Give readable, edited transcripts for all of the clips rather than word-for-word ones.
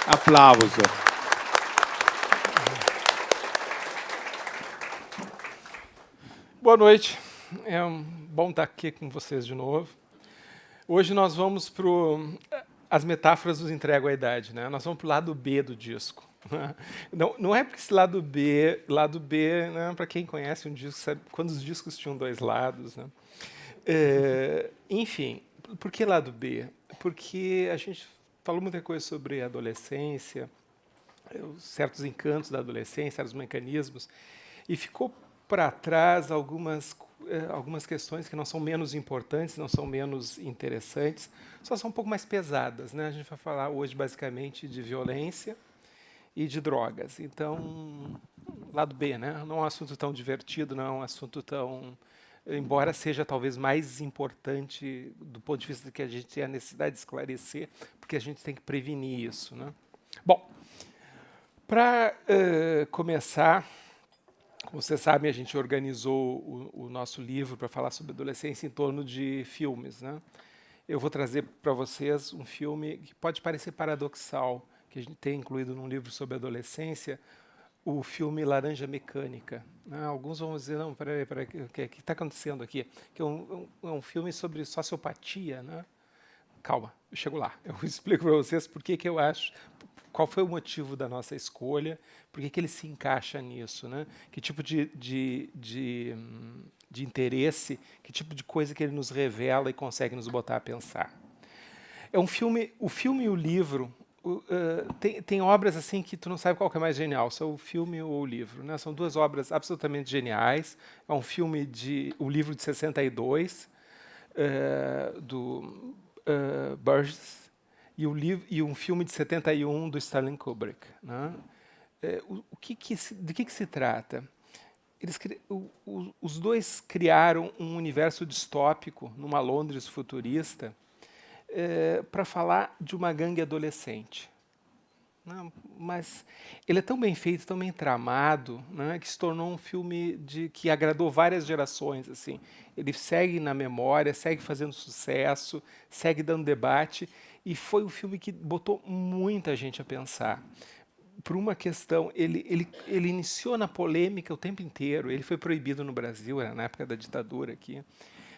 Aplauso. Boa noite. É bom estar aqui com vocês de novo. Hoje nós vamos para as metáforas nos entregam a idade, né? Nós vamos para o lado B do disco. Não é porque esse lado B, né, para quem conhece um disco, sabe quando os discos tinham dois lados, né? Enfim, por que lado B? Porque a gente falou muita coisa sobre a adolescência, certos encantos da adolescência, certos mecanismos, e ficou para trás algumas questões que não são menos importantes, não são menos interessantes, só são um pouco mais pesadas, né? A gente vai falar hoje basicamente de violência e de drogas. Então, lado B, né? Não é um assunto tão divertido, não é um assunto tão... Embora seja talvez mais importante do ponto de vista de que a gente tem a necessidade de esclarecer, porque a gente tem que prevenir isso, né? Bom, para começar, como vocês sabem, a gente organizou o nosso livro para falar sobre adolescência em torno de filmes, né? Eu vou trazer para vocês um filme que pode parecer paradoxal, que a gente tem incluído num livro sobre adolescência, o filme Laranja Mecânica. Né? Alguns vão dizer, não, peraí, o que está acontecendo aqui? Que é um filme sobre sociopatia, né? Calma, eu chego lá. Eu explico para vocês por que eu acho, qual foi o motivo da nossa escolha, por que ele se encaixa nisso, né? Que tipo de interesse, que tipo de coisa que ele nos revela e consegue nos botar a pensar. É um filme, o filme e o livro, tem obras assim que tu não sabe qual que é mais genial, se é o filme ou o livro, né? São duas obras absolutamente geniais. É um filme o livro de 62, do Burgess, e um filme de 71 do Stanley Kubrick, né? De que se trata? Os dois criaram um universo distópico numa Londres futurista para falar de uma gangue adolescente. Não, mas ele é tão bem feito, tão bem tramado, né, que se tornou um filme que agradou várias gerações. Assim. Ele segue na memória, segue fazendo sucesso, segue dando debate, e foi um filme que botou muita gente a pensar. Por uma questão, ele iniciou na polêmica o tempo inteiro, ele foi proibido no Brasil, era na época da ditadura aqui,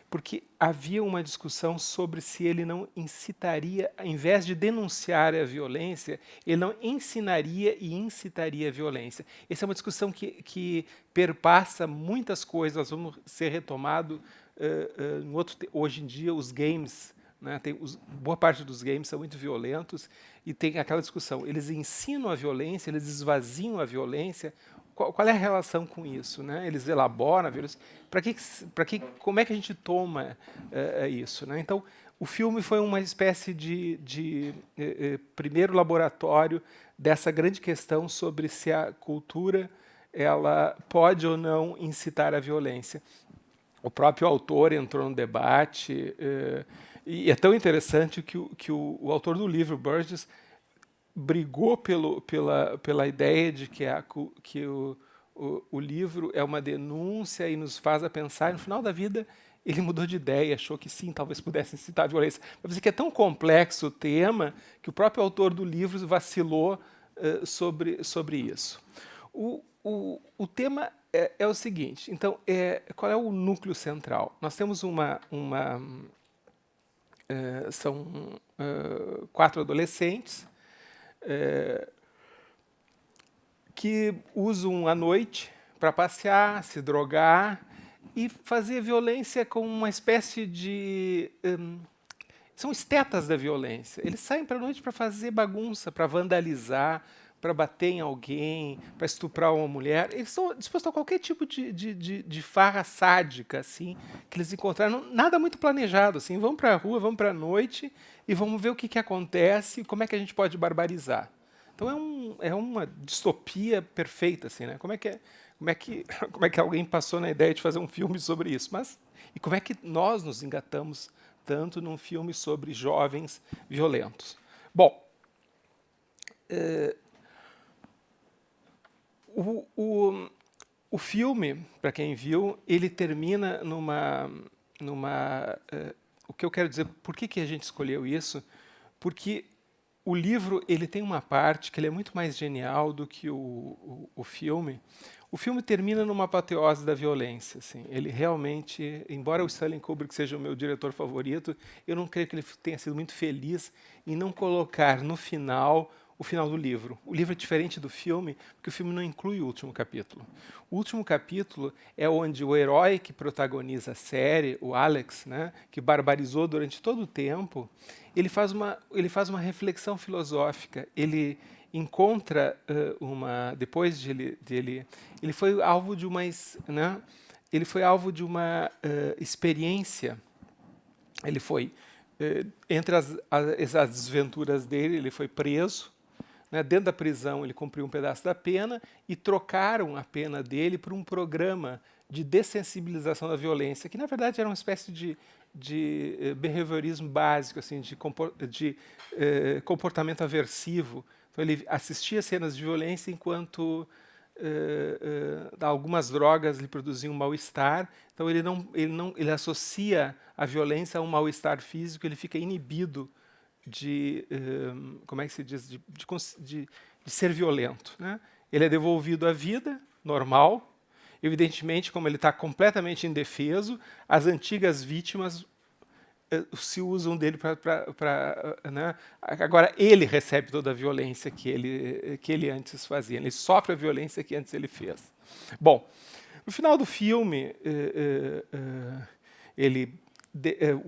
porque havia uma discussão sobre se ele não incitaria, ao invés de denunciar a violência, ele não ensinaria e incitaria a violência. Essa é uma discussão que perpassa muitas coisas, vamos ser retomado hoje em dia os games, né, boa parte dos games são muito violentos e tem aquela discussão, eles ensinam a violência, eles esvaziam a violência. Qual é a relação com isso, né? Eles elaboram a violência. Como é que a gente toma isso, né? Então, o filme foi uma espécie de primeiro laboratório dessa grande questão sobre se a cultura ela pode ou não incitar a violência. O próprio autor entrou no debate, e é tão interessante que o autor do livro, Burgess, brigou pela ideia de que o livro é uma denúncia e nos faz a pensar. E no final da vida, ele mudou de ideia, achou que sim, talvez pudesse incitar a violência. Mas que é tão complexo o tema que o próprio autor do livro vacilou sobre isso. O tema é o seguinte, então, qual é o núcleo central? Nós temos são 4 adolescentes que usam a noite para passear, se drogar e fazer violência com uma espécie de... são estetas da violência. Eles saem para a noite para fazer bagunça, para vandalizar, para bater em alguém, para estuprar uma mulher. Eles estão dispostos a qualquer tipo de farra sádica, assim, que eles encontraram. Nada muito planejado, assim. Vamos para a rua, vamos para a noite e vamos ver o que acontece e como é que a gente pode barbarizar. Então é uma distopia perfeita, assim, né? Como é que alguém passou na ideia de fazer um filme sobre isso? E como é que nós nos engatamos tanto num filme sobre jovens violentos? Bom, o filme, para quem viu, ele termina o que eu quero dizer, por que a gente escolheu isso? Porque o livro ele tem uma parte que ele é muito mais genial do que o filme. O filme termina numa apoteose da violência. Assim. Ele realmente, embora o Stanley Kubrick seja o meu diretor favorito, eu não creio que ele tenha sido muito feliz em não colocar no final o final do livro. O livro é diferente do filme, porque o filme não inclui o último capítulo. O último capítulo é onde o herói que protagoniza a série, o Alex, né, que barbarizou durante todo o tempo, ele faz uma reflexão filosófica. Ele encontra depois ele foi alvo de uma, né, ele foi alvo de uma experiência. Ele foi entre as desventuras dele, ele foi preso. Né, dentro da prisão, ele cumpriu um pedaço da pena e trocaram a pena dele por um programa de dessensibilização da violência, que na verdade era uma espécie de behaviorismo básico, assim, de comportamento aversivo. Então, ele assistia cenas de violência enquanto algumas drogas lhe produziam mal-estar. Então, ele associa a violência a um mal-estar físico, ele fica inibido como é que se diz, de ser violento. Né? Ele é devolvido à vida normal, evidentemente, como ele está completamente indefeso, as antigas vítimas se usam dele para... Né? Agora, ele recebe toda a violência que ele antes fazia, ele sofre a violência que antes ele fez. Bom, no final do filme, ele...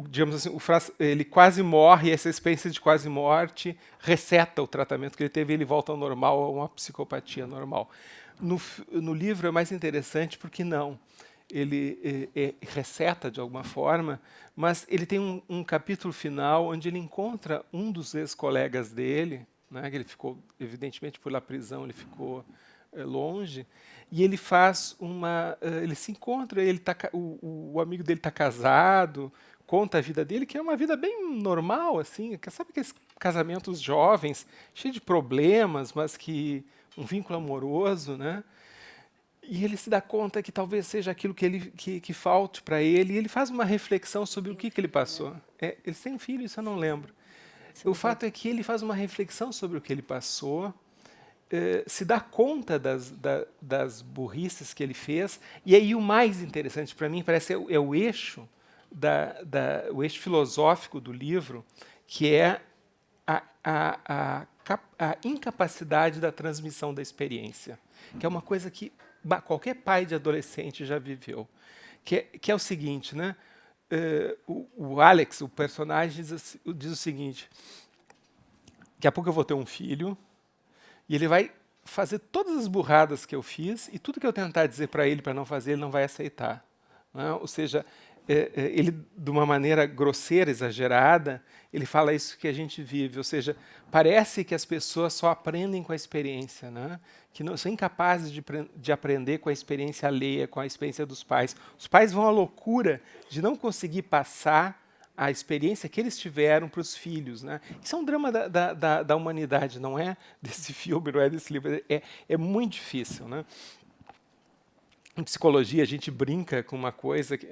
digamos assim, ele quase morre, e essa experiência de quase morte reseta o tratamento que ele teve e ele volta ao normal, a uma psicopatia normal. No livro é mais interessante porque não. Ele reseta de alguma forma, mas ele tem um capítulo final onde ele encontra um dos ex-colegas dele, né, que ele ficou, evidentemente, pela prisão, ele ficou longe, e ele faz ele se encontra, o amigo dele está casado, conta a vida dele, que é uma vida bem normal, assim, sabe aqueles casamentos jovens, cheios de problemas, mas que um vínculo amoroso, né? E ele se dá conta que talvez seja aquilo que falte para ele, e ele faz uma reflexão sobre o que ele passou. Eles têm um filho, isso eu não lembro. O fato é que ele faz uma reflexão sobre o que ele passou, se dá conta das burrices que ele fez, e aí o mais interessante para mim parece é o eixo o eixo filosófico do livro, que é a incapacidade da transmissão da experiência, que é uma coisa que qualquer pai de adolescente já viveu, que é o seguinte, né? O Alex, o personagem, diz o seguinte: daqui a pouco eu vou ter um filho, e ele vai fazer todas as burradas que eu fiz, e tudo que eu tentar dizer para ele para não fazer, ele não vai aceitar. Né? Ou seja, ele, de uma maneira grosseira, exagerada, ele fala isso que a gente vive. Ou seja, parece que as pessoas só aprendem com a experiência, né? Que não, são incapazes de aprender com a experiência alheia, com a experiência dos pais. Os pais vão à loucura de não conseguir passar a experiência que eles tiveram para os filhos. Né? Isso é um drama da humanidade, não é desse filme, não é desse livro. É muito difícil. Né? Em psicologia, a gente brinca com uma coisa que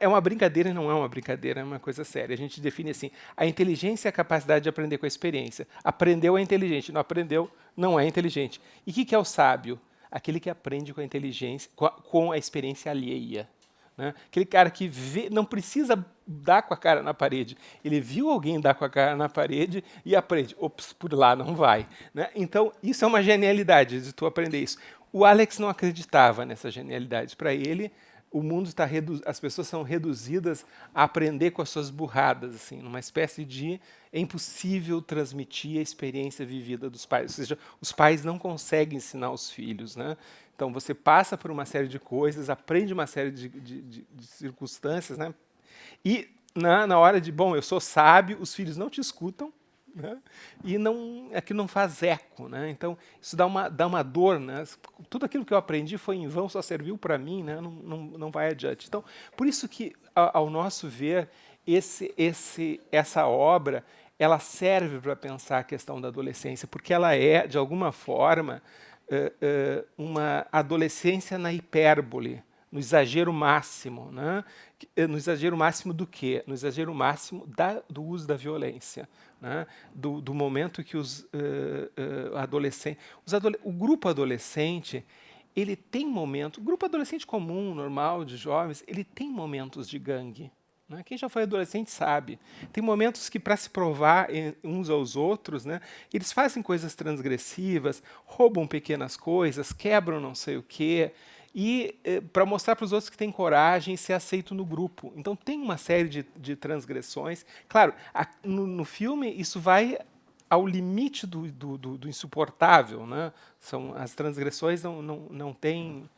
é uma brincadeira e não é uma brincadeira, é uma coisa séria. A gente define assim: a inteligência é a capacidade de aprender com a experiência. Aprendeu é inteligente, não aprendeu não é inteligente. E o que é o sábio? Aquele que aprende com a inteligência, com a experiência alheia. Né? Aquele cara que não precisa dar com a cara na parede. Ele viu alguém dar com a cara na parede e aprende. Ops, por lá não vai. Né? Então, isso é uma genialidade de tu aprender isso. O Alex não acreditava nessa genialidade. Para ele, o mundo está as pessoas são reduzidas a aprender com as suas burradas, assim, numa espécie de é impossível transmitir a experiência vivida dos pais. Ou seja, os pais não conseguem ensinar os filhos, né? Então você passa por uma série de coisas, aprende uma série de circunstâncias, né? E na hora de, bom, eu sou sábio, os filhos não te escutam, né? E aquilo não faz eco. Né? Então, isso dá uma dor. Né? Tudo aquilo que eu aprendi foi em vão, só serviu para mim, né? Não vai adiante. Então, por isso que, ao nosso ver, essa obra ela serve para pensar a questão da adolescência, porque ela é, de alguma forma, uma adolescência na hipérbole, no exagero máximo, né? No exagero máximo do quê? No exagero máximo do uso da violência, né? Do momento que os adolescentes, o grupo adolescente, ele tem momentos, o grupo adolescente comum, normal, de jovens, ele tem momentos de gangue. Né? Quem já foi adolescente sabe. Tem momentos que, para se provar uns aos outros, né, eles fazem coisas transgressivas, roubam pequenas coisas, quebram não sei o quê, e para mostrar para os outros que tem coragem e ser aceito no grupo. Então tem uma série de transgressões. Claro, no filme isso vai ao limite do insuportável, né? As transgressões não têm,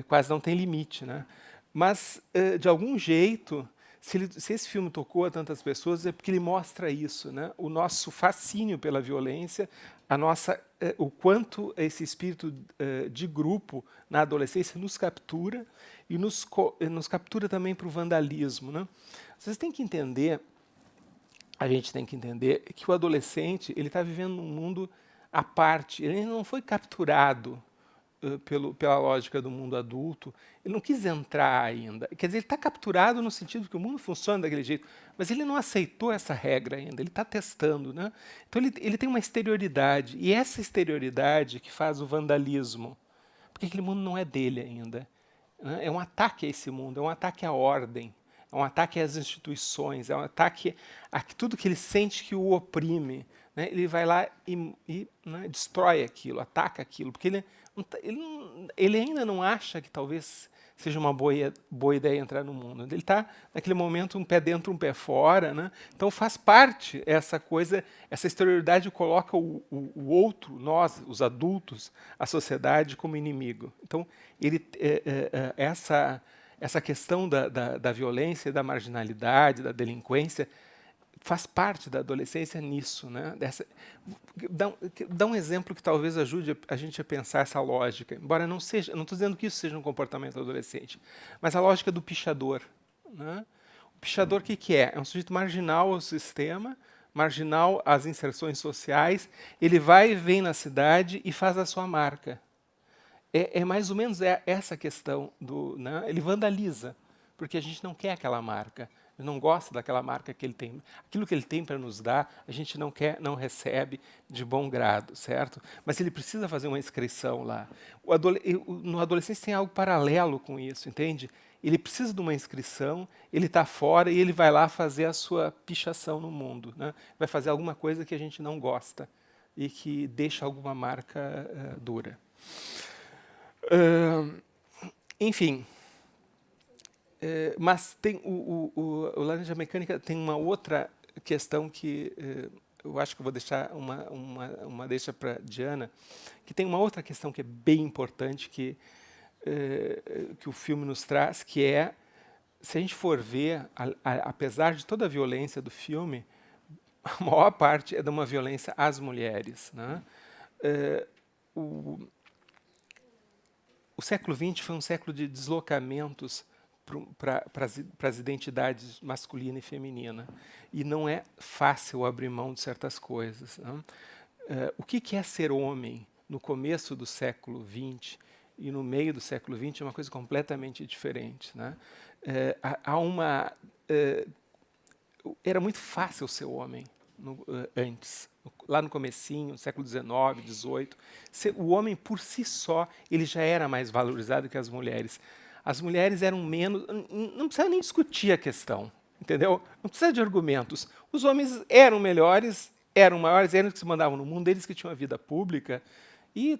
quase não têm limite, né? Mas, de algum jeito, se esse filme tocou a tantas pessoas, é porque ele mostra isso, né? O nosso fascínio pela violência, o quanto esse espírito de grupo na adolescência nos captura e nos captura também para o vandalismo, né? Vocês têm que entender, a gente tem que entender que o adolescente ele está vivendo num mundo à parte. Ele não foi capturado pela lógica do mundo adulto. Ele não quis entrar ainda. Quer dizer, ele está capturado no sentido que o mundo funciona daquele jeito, mas ele não aceitou essa regra ainda. Ele está testando, né? Então ele tem uma exterioridade, e essa exterioridade que faz o vandalismo, porque aquele mundo não é dele ainda, né? É um ataque a esse mundo, é um ataque à ordem, é um ataque às instituições, é um ataque a tudo que ele sente que o oprime. Né? Ele vai lá né, destrói aquilo, ataca aquilo, porque ele ainda não acha que talvez seja uma boa ideia entrar no mundo. Ele está, naquele momento, um pé dentro, um pé fora. Né? Então faz parte essa coisa, essa exterioridade coloca o outro, nós, os adultos, a sociedade, como inimigo. Então, essa questão da violência, da marginalidade, da delinquência, faz parte da adolescência nisso. Né? Dá um exemplo que talvez ajude a gente a pensar essa lógica, embora não estou dizendo que isso seja um comportamento adolescente, mas a lógica do pichador. Né? O pichador, o que é? É um sujeito marginal ao sistema, marginal às inserções sociais, ele vai e vem na cidade e faz a sua marca. É mais ou menos essa questão né? Ele vandaliza, porque a gente não quer aquela marca, não gosta daquela marca que ele tem. Aquilo que ele tem para nos dar, a gente não quer, não recebe de bom grado, certo? Mas ele precisa fazer uma inscrição lá. No adolescente tem algo paralelo com isso, entende? Ele precisa de uma inscrição, ele está fora e ele vai lá fazer a sua pichação no mundo. Né? Vai fazer alguma coisa que a gente não gosta e que deixa alguma marca dura. Enfim, mas tem o Laranja Mecânica tem uma outra questão que eu acho que eu vou deixar uma deixa para Diana, que tem uma outra questão que é bem importante que o filme nos traz, que é, se a gente for ver, apesar de toda a violência do filme, a maior parte é de uma violência às mulheres. Né? O século XX foi um século de deslocamentos para as identidades masculina e feminina. E não é fácil abrir mão de certas coisas. Né? O que é ser homem no começo do século XX e no meio do século XX é uma coisa completamente diferente. Né? Era muito fácil ser homem antes. Lá no comecinho, século XIX, XVIII, o homem por si só ele já era mais valorizado que as mulheres. As mulheres eram menos, não precisa nem discutir a questão, entendeu? Não precisa de argumentos. Os homens eram melhores, eram maiores, eram os que se mandavam no mundo, eles que tinham a vida pública, e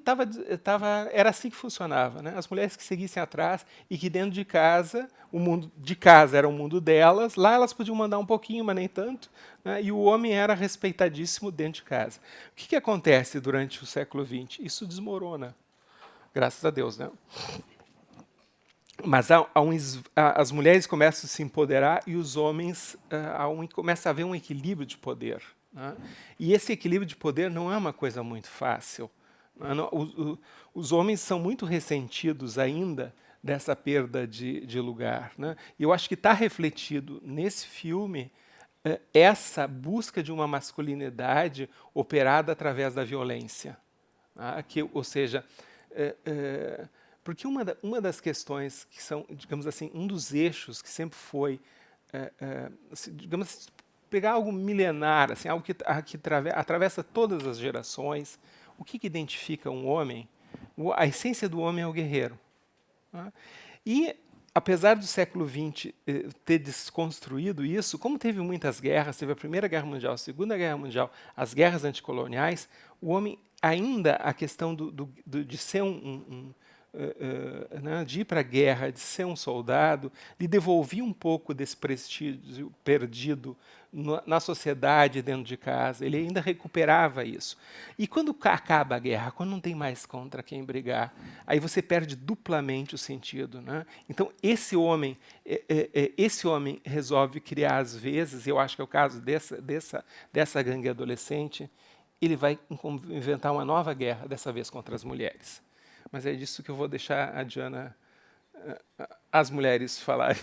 era assim que funcionava. Né? As mulheres que seguissem atrás e que dentro de casa, o mundo de casa era o mundo delas, lá elas podiam mandar um pouquinho, mas nem tanto, né? E o homem era respeitadíssimo dentro de casa. O que acontece durante o século XX? Isso desmorona, graças a Deus. Né? Mas as mulheres começam a se empoderar e os homens começa a haver um equilíbrio de poder. Né? E esse equilíbrio de poder não é uma coisa muito fácil. Os homens são muito ressentidos ainda dessa perda de lugar. Né? E eu acho que está refletido nesse filme essa busca de uma masculinidade operada através da violência. Ou seja, Porque uma das questões que são, digamos assim, um dos eixos que sempre foi, digamos assim, pegar algo milenar, assim, algo que atravessa todas as gerações, o que identifica um homem? A essência do homem é o guerreiro. Né? E, apesar do século XX ter desconstruído isso, como teve muitas guerras, teve a Primeira Guerra Mundial, a Segunda Guerra Mundial, as guerras anticoloniais, o homem ainda, a questão de ser né, de ir para a guerra, de ser um soldado, lhe devolvia um pouco desse prestígio perdido na sociedade, dentro de casa. Ele ainda recuperava isso. E quando acaba a guerra, quando não tem mais contra quem brigar, aí você perde duplamente o sentido. Né? Então, esse homem resolve criar, às vezes, eu acho que é o caso dessa gangue adolescente, ele vai inventar uma nova guerra, dessa vez contra as mulheres. Mas é disso que eu vou deixar a Diana, as mulheres falar,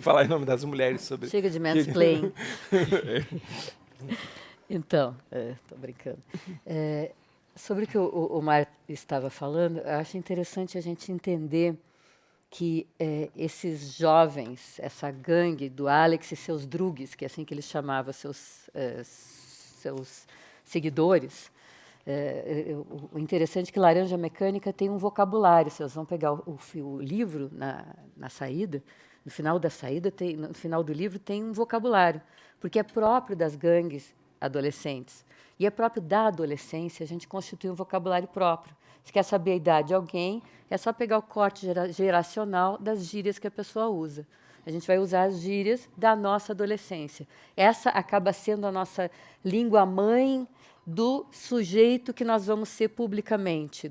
falar em nome das mulheres sobre. Chega de mansplaining. Então, estou brincando. Sobre o que o Mar estava falando, eu acho interessante a gente entender que esses jovens, essa gangue do Alex e seus drugues, que é assim que ele chamava seus seguidores, o interessante é que Laranja Mecânica tem um vocabulário. Se vocês vão pegar o livro na saída, no final da saída, no final do livro tem um vocabulário, porque é próprio das gangues adolescentes. E é próprio da adolescência a gente constitui um vocabulário próprio. Se quer saber a idade de alguém, é só pegar o corte geracional das gírias que a pessoa usa. A gente vai usar as gírias da nossa adolescência. Essa acaba sendo a nossa língua-mãe do sujeito que nós vamos ser publicamente,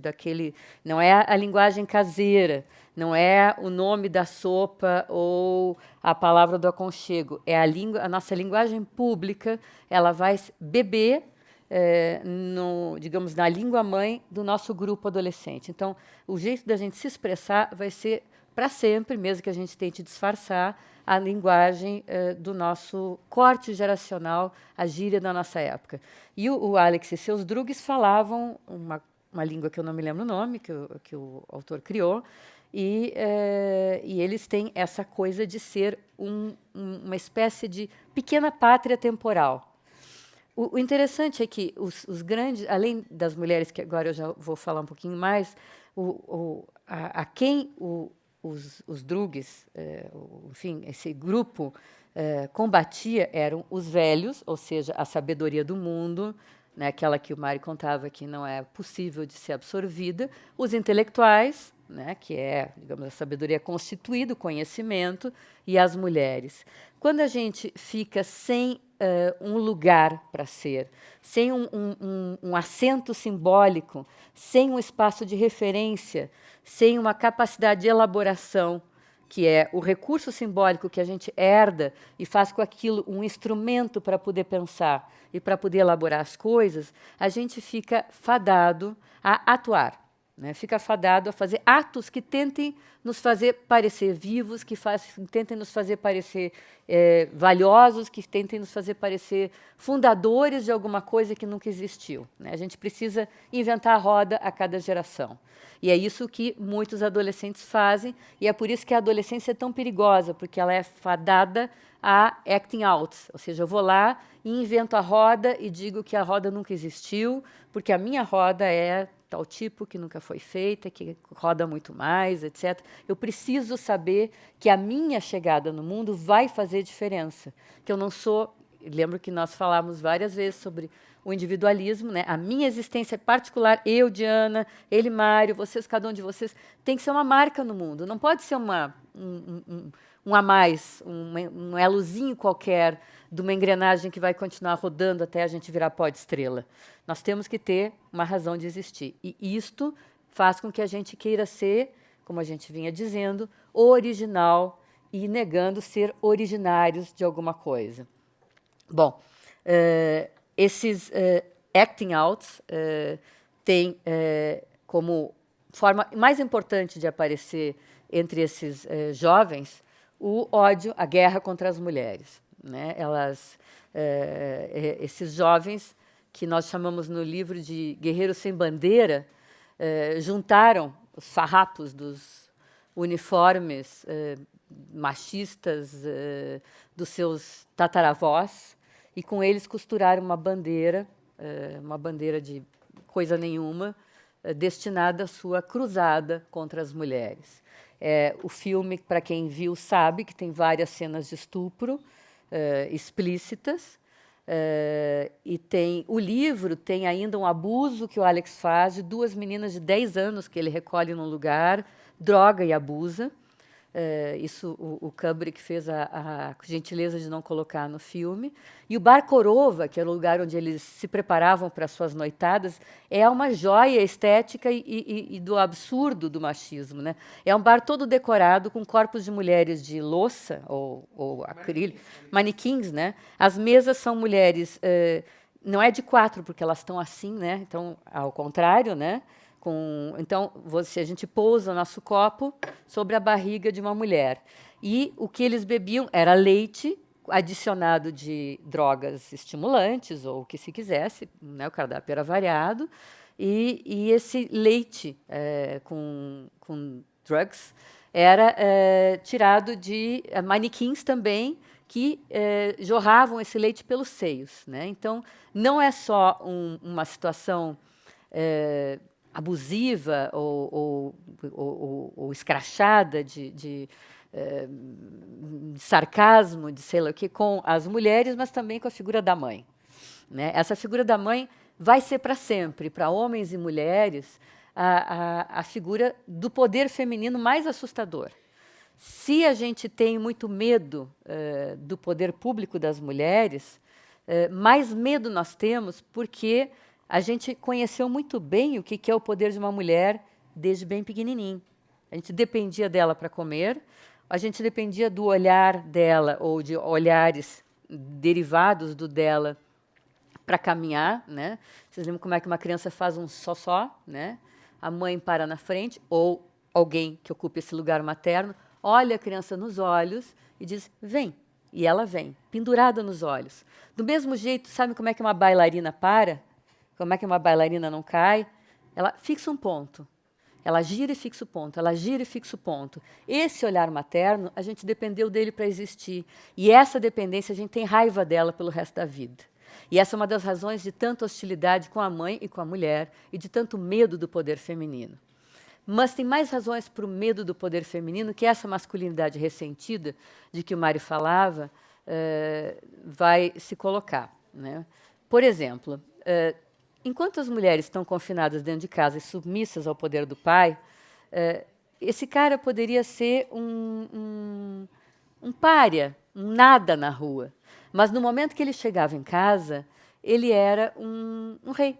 não é a linguagem caseira, não é o nome da sopa ou a palavra do aconchego, é a nossa linguagem pública. Ela vai beber digamos, na língua-mãe do nosso grupo adolescente. Então, o jeito da gente se expressar vai ser para sempre, mesmo que a gente tente disfarçar, a linguagem do nosso corte geracional, a gíria da nossa época. E o Alex e seus drugues falavam uma língua que eu não me lembro o nome, que o autor criou, e eles têm essa coisa de ser uma espécie de pequena pátria temporal. O interessante é que os grandes, além das mulheres, que agora eu já vou falar um pouquinho mais, a quem os drugues, enfim, esse grupo combatia eram os velhos, ou seja, a sabedoria do mundo, né, aquela que o Mário contava que não é possível de ser absorvida, os intelectuais, né, que é, digamos, a sabedoria constituída, o conhecimento, e as mulheres. Quando a gente fica sem um lugar para ser, sem um assento simbólico, sem um espaço de referência, sem uma capacidade de elaboração, que é o recurso simbólico que a gente herda e faz com aquilo um instrumento para poder pensar e para poder elaborar as coisas, a gente fica fadado a atuar. Né? Fica fadado a fazer atos que tentem nos fazer parecer vivos, que tentem nos fazer parecer valiosos, que tentem nos fazer parecer fundadores de alguma coisa que nunca existiu. Né? A gente precisa inventar a roda a cada geração. E é isso que muitos adolescentes fazem, e é por isso que a adolescência é tão perigosa, porque ela é fadada a acting out, ou seja, eu vou lá e invento a roda e digo que a roda nunca existiu, porque a minha roda é tal tipo que nunca foi feita, que roda muito mais, etc. Eu preciso saber que a minha chegada no mundo vai fazer diferença, que eu não sou... Lembro que nós falamos várias vezes sobre o individualismo, né? A minha existência particular, eu, Diana, ele, Mário, vocês, cada um de vocês, tem que ser uma marca no mundo. Não pode ser um a mais, um elozinho qualquer de uma engrenagem que vai continuar rodando até a gente virar pó de estrela. Nós temos que ter uma razão de existir. E isto faz com que a gente queira ser, como a gente vinha dizendo, original e negando ser originários de alguma coisa. Bom, esses acting outs têm como forma mais importante de aparecer entre esses jovens o ódio, a guerra contra as mulheres. Né? Esses jovens, que nós chamamos no livro de guerreiros sem bandeira, juntaram os farrapos dos uniformes machistas dos seus tataravós, e com eles costuraram uma bandeira de coisa nenhuma, destinada à sua cruzada contra as mulheres. O filme, para quem viu, sabe que tem várias cenas de estupro explícitas, e o livro tem ainda um abuso que o Alex faz de 2 meninas de 10 anos que ele recolhe num lugar, droga e abusa. Isso o Kubrick fez a gentileza de não colocar no filme. E o Bar Korova, que era o lugar onde eles se preparavam para suas noitadas, é uma joia estética e do absurdo do machismo, né? É um bar todo decorado com corpos de mulheres de louça ou acrílico, manequins, né? As mesas são mulheres, não é de 4 porque elas estão assim, né? Então, ao contrário, né? Então, a gente pousa o nosso copo sobre a barriga de uma mulher. E o que eles bebiam era leite adicionado de drogas estimulantes, ou o que se quisesse, né, o cardápio era variado, e esse leite com drugs era tirado de manequins também, que jorravam esse leite pelos seios. Né? Então, não é só uma situação abusiva ou escrachada de sarcasmo, de sei lá o que, com as mulheres, mas também com a figura da mãe. Né? Essa figura da mãe vai ser para sempre, para homens e mulheres, a figura do poder feminino mais assustador. Se a gente tem muito medo do poder público das mulheres, mais medo nós temos porque a gente conheceu muito bem o que é o poder de uma mulher desde bem pequenininho. A gente dependia dela para comer, a gente dependia do olhar dela ou de olhares derivados do dela para caminhar. Né? Vocês lembram como é que uma criança faz um só, né? A mãe para na frente, ou alguém que ocupe esse lugar materno, olha a criança nos olhos e diz, vem. E ela vem, pendurada nos olhos. Do mesmo jeito, sabe como é que uma bailarina para? Como é que uma bailarina não cai? Ela fixa um ponto. Ela gira e fixa o ponto. Ela gira e fixa o ponto. Esse olhar materno, a gente dependeu dele para existir. E essa dependência, a gente tem raiva dela pelo resto da vida. E essa é uma das razões de tanta hostilidade com a mãe e com a mulher e de tanto medo do poder feminino. Mas tem mais razões para o medo do poder feminino, que essa masculinidade ressentida de que o Mário falava vai se colocar. Né? Por exemplo, enquanto as mulheres estão confinadas dentro de casa e submissas ao poder do pai, esse cara poderia ser um pária, um nada na rua. Mas no momento que ele chegava em casa, ele era um rei.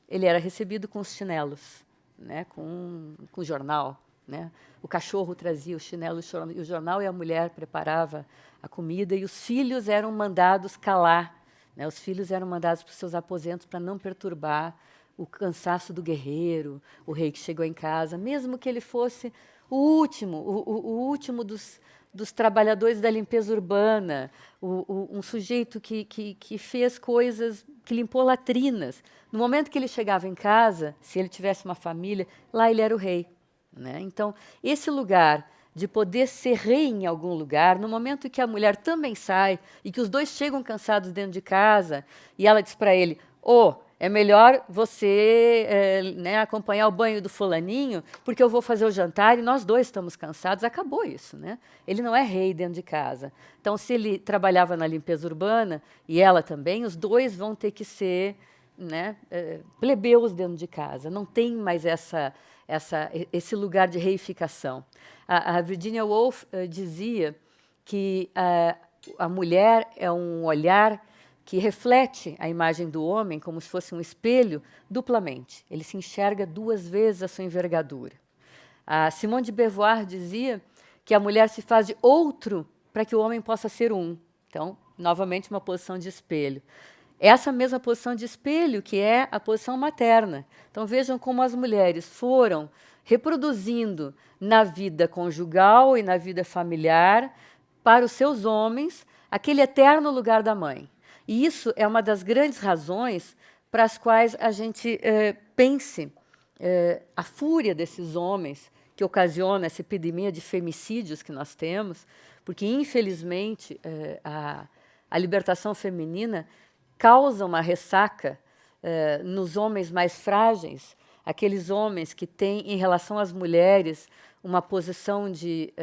Ele era recebido com os chinelos, né, com o jornal. Né? O cachorro trazia o chinelo e o jornal, e a mulher preparava a comida, e os filhos eram mandados calar. Né? Os filhos eram mandados para os seus aposentos para não perturbar o cansaço do guerreiro, o rei que chegou em casa, mesmo que ele fosse o último dos trabalhadores da limpeza urbana, um sujeito que fez coisas, que limpou latrinas. No momento que ele chegava em casa, se ele tivesse uma família, lá ele era o rei. Né? Então, esse lugar de poder ser rei em algum lugar, no momento que a mulher também sai e que os dois chegam cansados dentro de casa, e ela diz para ele, é melhor você né, acompanhar o banho do fulaninho, porque eu vou fazer o jantar e nós dois estamos cansados. Acabou isso. Né? Ele não é rei dentro de casa. Então, se ele trabalhava na limpeza urbana, e ela também, os dois vão ter que ser né, plebeus dentro de casa. Não tem mais esse lugar de reificação. A Virginia Woolf dizia que a mulher é um olhar que reflete a imagem do homem como se fosse um espelho duplamente. Ele se enxerga 2 vezes a sua envergadura. A Simone de Beauvoir dizia que a mulher se faz de outro para que o homem possa ser um. Então, novamente, uma posição de espelho. Essa mesma posição de espelho que é a posição materna. Então, vejam como as mulheres foram reproduzindo na vida conjugal e na vida familiar, para os seus homens, aquele eterno lugar da mãe. E isso é uma das grandes razões para as quais a gente pense a fúria desses homens que ocasiona essa epidemia de femicídios que nós temos, porque, infelizmente, a libertação feminina causa uma ressaca nos homens mais frágeis, aqueles homens que têm, em relação às mulheres, uma posição de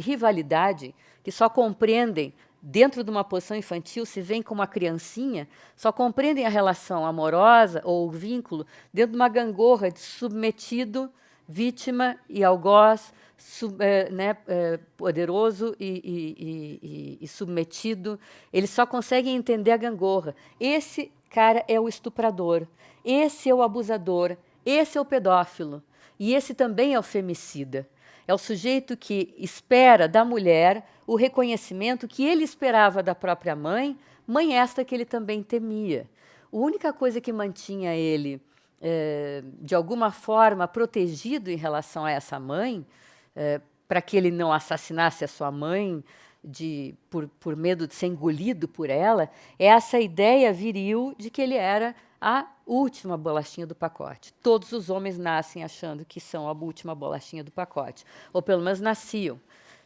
rivalidade, que só compreendem, dentro de uma posição infantil, se veem como uma criancinha, só compreendem a relação amorosa ou o vínculo dentro de uma gangorra de submetido, vítima e algoz, poderoso e submetido. Eles só conseguem entender a gangorra. Esse cara é o estuprador, esse é o abusador, esse é o pedófilo, e esse também é o femicida. É o sujeito que espera da mulher o reconhecimento que ele esperava da própria mãe, mãe esta que ele também temia. A única coisa que mantinha ele, de alguma forma, protegido em relação a essa mãe, para que ele não assassinasse a sua mãe por medo de ser engolido por ela, é essa ideia viril de que ele era a última bolachinha do pacote. Todos os homens nascem achando que são a última bolachinha do pacote, ou pelo menos nasciam.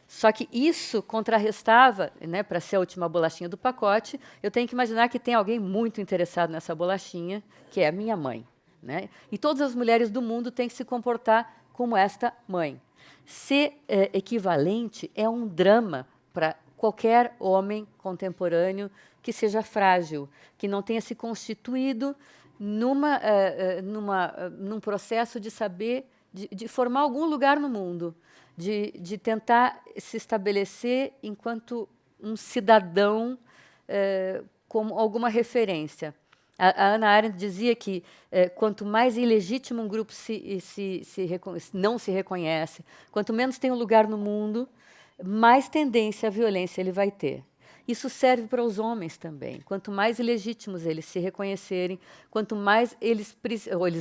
Só que isso contrarrestava, né, para ser a última bolachinha do pacote, eu tenho que imaginar que tem alguém muito interessado nessa bolachinha, que é a minha mãe. Né? E todas as mulheres do mundo têm que se comportar como esta mãe. Ser equivalente é um drama para qualquer homem contemporâneo que seja frágil, que não tenha se constituído num processo de saber, de formar algum lugar no mundo, de tentar se estabelecer enquanto um cidadão como alguma referência. A Hannah Arendt dizia que quanto mais ilegítimo um grupo não se reconhece, quanto menos tem um lugar no mundo, mais tendência à violência ele vai ter. Isso serve para os homens também. Quanto mais ilegítimos eles se reconhecerem, quanto mais eles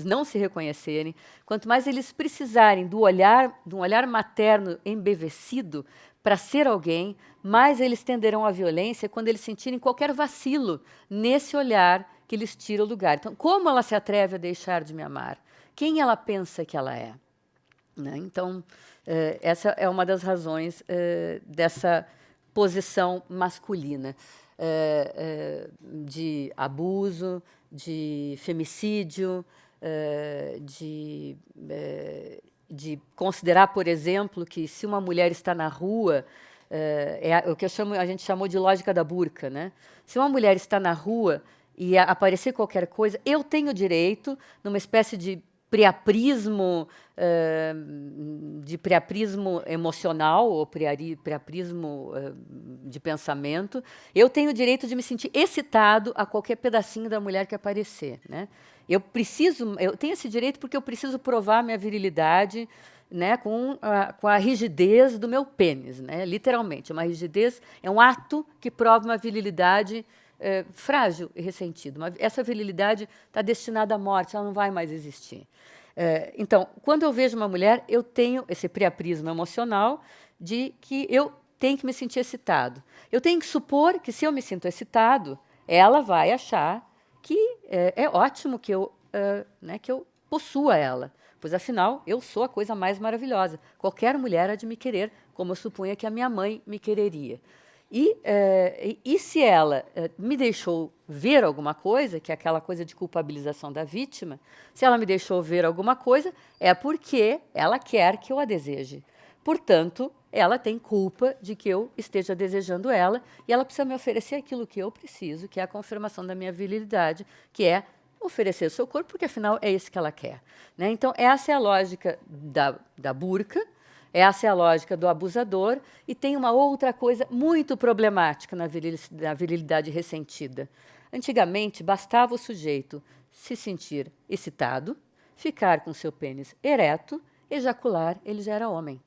não se reconhecerem, quanto mais eles precisarem de um olhar materno embevecido para ser alguém, mais eles tenderão à violência quando eles sentirem qualquer vacilo nesse olhar que lhes tira o lugar. Então, como ela se atreve a deixar de me amar? Quem ela pensa que ela é? Né? Então, essa é uma das razões dessa posição masculina, de abuso, de femicídio, de considerar, por exemplo, que se uma mulher está na rua, é o que a gente chamou de lógica da burca, né? Se uma mulher está na rua e aparecer qualquer coisa, eu tenho direito, numa espécie de priaprismo emocional ou priaprismo de pensamento, eu tenho o direito de me sentir excitado a qualquer pedacinho da mulher que aparecer. Né? Eu tenho esse direito porque eu preciso provar minha virilidade, né, com a rigidez do meu pênis, né, literalmente. Uma rigidez é um ato que prova uma virilidade frágil e ressentida. Essa virilidade está destinada à morte, ela não vai mais existir. Então, quando eu vejo uma mulher, eu tenho esse priaprismo emocional de que eu tenho que me sentir excitado. Eu tenho que supor que, se eu me sinto excitado, ela vai achar que é ótimo que eu possua ela, pois, afinal, eu sou a coisa mais maravilhosa. Qualquer mulher há de me querer, como eu supunha que a minha mãe me quereria. E se ela me deixou ver alguma coisa, que é aquela coisa de culpabilização da vítima, se ela me deixou ver alguma coisa, é porque ela quer que eu a deseje. Portanto, ela tem culpa de que eu esteja desejando ela, e ela precisa me oferecer aquilo que eu preciso, que é a confirmação da minha virilidade, que é oferecer o seu corpo, porque, afinal, é isso que ela quer. Né? Então, essa é a lógica da burca, essa é a lógica do abusador, e tem uma outra coisa muito problemática na virilidade ressentida. Antigamente, bastava o sujeito se sentir excitado, ficar com seu pênis ereto, ejacular, ele já era homem.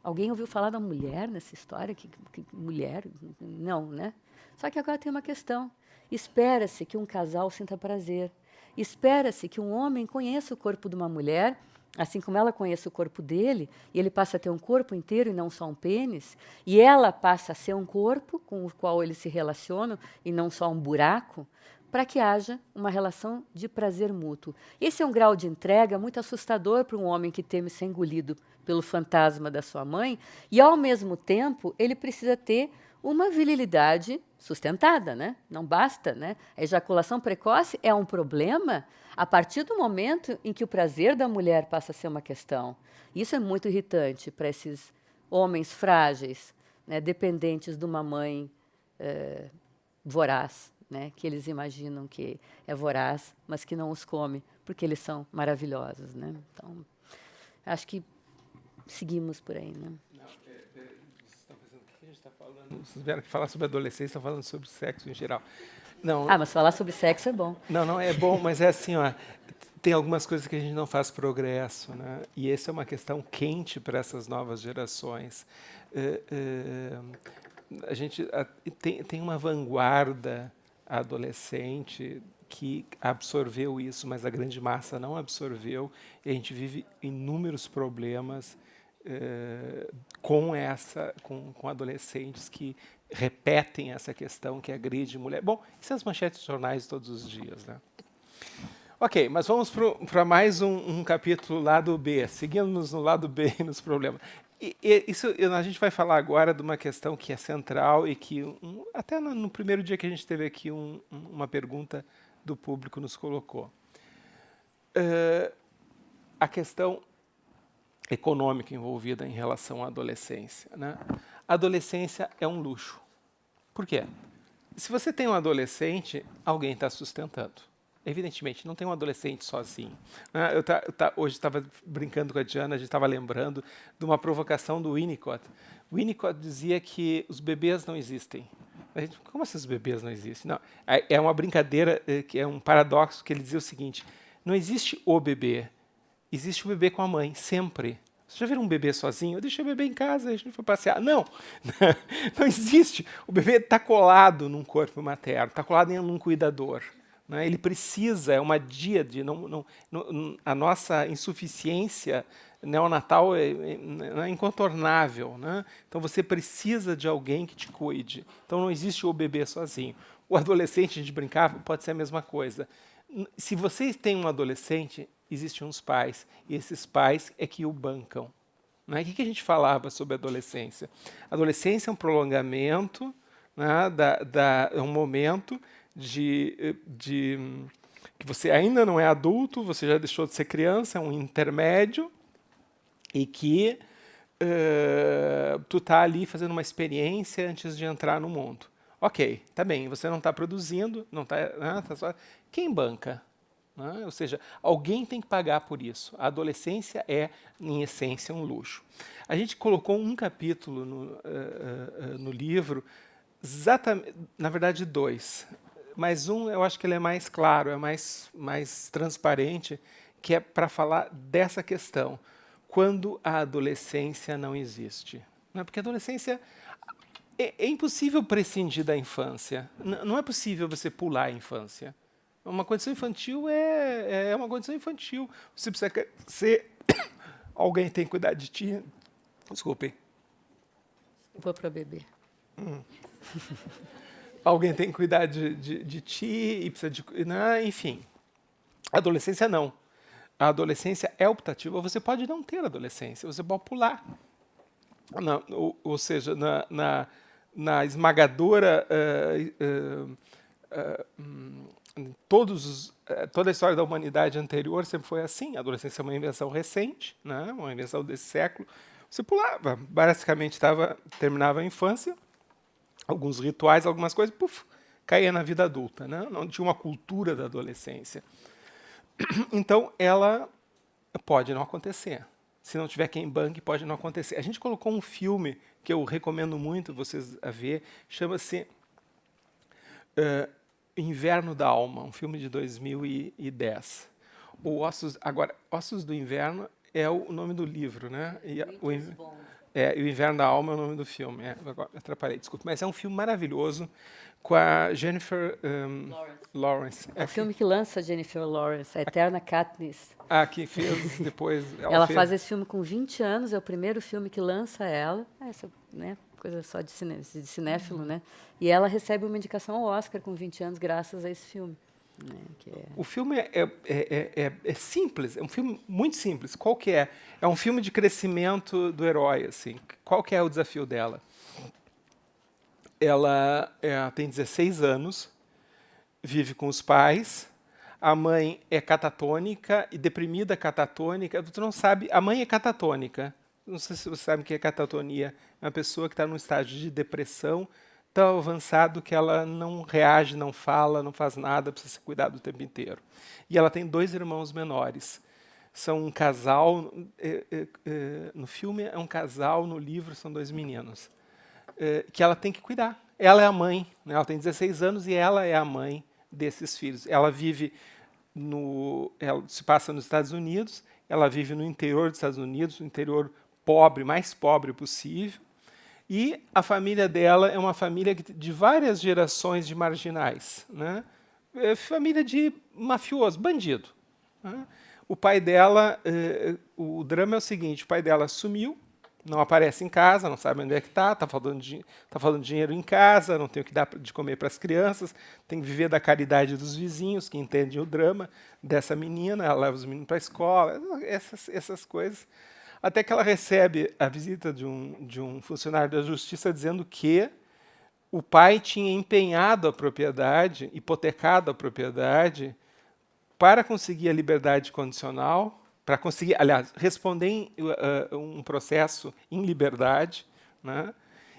Alguém ouviu falar da mulher nessa história? Que mulher? Não, né? Só que agora tem uma questão. Espera-se que um casal sinta prazer. Espera-se que um homem conheça o corpo de uma mulher, assim como ela conhece o corpo dele, e ele passa a ter um corpo inteiro e não só um pênis, e ela passa a ser um corpo com o qual eles se relacionam e não só um buraco, para que haja uma relação de prazer mútuo. Esse é um grau de entrega muito assustador para um homem que teme ser engolido pelo fantasma da sua mãe, e, ao mesmo tempo, ele precisa ter uma virilidade sustentada, né? Não basta, né? A ejaculação precoce é um problema a partir do momento em que o prazer da mulher passa a ser uma questão. Isso é muito irritante para esses homens frágeis, né, dependentes de uma mãe voraz, né, que eles imaginam que é voraz, mas que não os come, porque eles são maravilhosos, né? Então, acho que seguimos por aí, né? Vocês estão pensando, o que a gente está falando? Vocês vieram aqui falar sobre adolescência, estão falando sobre sexo em geral. Não, Ah, mas falar sobre sexo é bom. não é bom, mas é assim, ó, tem algumas coisas que a gente não faz progresso, né? E essa é uma questão quente para essas novas gerações. A gente tem uma vanguarda adolescente que absorveu isso, mas a grande massa não absorveu, e a gente vive inúmeros problemas com adolescentes que repetem essa questão, que agride mulher. Bom, isso é as manchetes de jornais todos os dias, né? Ok, mas vamos para mais um capítulo lado B, seguindo-nos no lado B nos problemas. Isso a gente vai falar agora de uma questão que é central e que até no primeiro dia que a gente teve aqui uma pergunta do público nos colocou. A questão econômica envolvida em relação à adolescência, né? A adolescência é um luxo. Por quê? Se você tem um adolescente, alguém está sustentando. Evidentemente, não tem um adolescente sozinho. Hoje estava brincando com a Diana, a gente estava lembrando de uma provocação do Winnicott. Winnicott dizia que os bebês não existem. A gente, como assim os bebês não existem? Não, é uma brincadeira, que é um paradoxo, que ele dizia o seguinte: não existe o bebê, existe o bebê com a mãe, sempre. Você já viram um bebê sozinho? Eu deixei o bebê em casa, a gente foi passear. Não, não existe. O bebê está colado num corpo materno, está colado em um cuidador. Né? Ele precisa, é uma díade, a nossa insuficiência neonatal é incontornável. Né? Então você precisa de alguém que te cuide. Então não existe o bebê sozinho. O adolescente, a gente brincava, pode ser a mesma coisa. Se vocês têm um adolescente, existem uns pais, e esses pais é que o bancam. Né? O que a gente falava sobre a adolescência? A adolescência é um prolongamento, né, é um momento que você ainda não é adulto, você já deixou de ser criança, é um intermédio, e que tu está ali fazendo uma experiência antes de entrar no mundo. Ok, tá bem, você não está produzindo, não tá, tá só... Quem banca? Né? Ou seja, alguém tem que pagar por isso. A adolescência é, em essência, um luxo. A gente colocou um capítulo no livro, exatamente, na verdade 2, mas eu acho que ele é mais claro, é mais transparente, que é para falar dessa questão, quando a adolescência não existe. Né? Porque a adolescência... É impossível prescindir da infância. Não é possível você pular a infância. Uma condição infantil é uma condição infantil. Você precisa ser... Alguém tem que cuidar de ti. Desculpem. Vou para beber. Alguém tem que cuidar de ti e precisa de... Né? Enfim. A adolescência não. A adolescência é optativa. Você pode não ter adolescência. Você pode pular. Ou seja, na esmagadora... toda a história da humanidade anterior sempre foi assim. A adolescência é uma invenção recente, né? Uma invenção desse século. Você pulava, basicamente terminava a infância, alguns rituais, algumas coisas, puf, caía na vida adulta, né? Não tinha uma cultura da adolescência. Então, ela pode não acontecer. Se não tiver quem banque, pode não acontecer. A gente colocou um filme que eu recomendo muito vocês a ver, chama-se Inverno da Alma, um filme de 2010. Ossos do Inverno é o nome do livro, né? E o Inverno da Alma é o nome do filme. Agora, atrapalhei, desculpa. Mas é um filme maravilhoso com a Jennifer Lawrence. É o filme que lança Jennifer Lawrence, a eterna Katniss. Que fez depois... Ela faz esse filme com 20 anos, é o primeiro filme que lança ela. Né? coisa só de cinéfilo, né? E ela recebe uma indicação ao Oscar com 20 anos graças a esse filme. Né? O filme é simples, é um filme muito simples. Qual que é? É um filme de crescimento do herói, assim. Qual que é o desafio dela? Ela tem 16 anos, vive com os pais, a mãe é catatônica e deprimida catatônica. Tu não sabe, a mãe é catatônica. Não sei se você sabe o que é catatonia. É uma pessoa que está num estágio de depressão tão avançado que ela não reage, não fala, não faz nada, precisa ser cuidado o tempo inteiro. E ela tem 2 irmãos menores. São um casal, no filme é um casal, no livro são 2 meninos, que ela tem que cuidar. Ela é a mãe, né? Ela tem 16 anos e ela é a mãe desses filhos. Ela vive ela se passa nos Estados Unidos, ela vive no interior dos Estados Unidos, no interior pobre, mais pobre possível, e a família dela é uma família de várias gerações de marginais, né? É família de mafioso, bandido. Né? O pai dela, o drama é o seguinte, o pai dela sumiu, não aparece em casa, não sabe onde é que tá faltando dinheiro em casa, não tem o que dar de comer para as crianças, tem que viver da caridade dos vizinhos, que entendem o drama dessa menina, ela leva os meninos para a escola, essas coisas. Até que ela recebe a visita de um funcionário da justiça dizendo que o pai tinha empenhado a propriedade, hipotecado a propriedade, para conseguir a liberdade condicional, para conseguir, aliás, responder um processo em liberdade, né?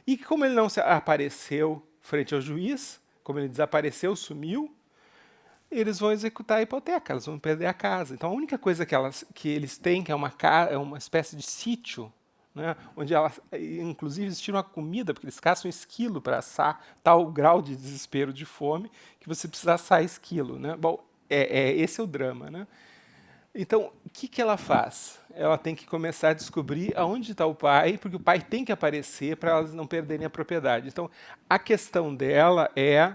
E que como ele não apareceu frente ao juiz, como ele desapareceu, sumiu, eles vão executar a hipoteca, elas vão perder a casa. Então a única coisa que eles têm, que é uma espécie de sítio, né, onde elas, inclusive, eles tiram a comida, porque eles caçam esquilo para assar, tal grau de desespero de fome, que você precisa assar esquilo. Né? Bom, esse é o drama. Né? Então, o que ela faz? Ela tem que começar a descobrir aonde está o pai, porque o pai tem que aparecer para elas não perderem a propriedade. Então, a questão dela é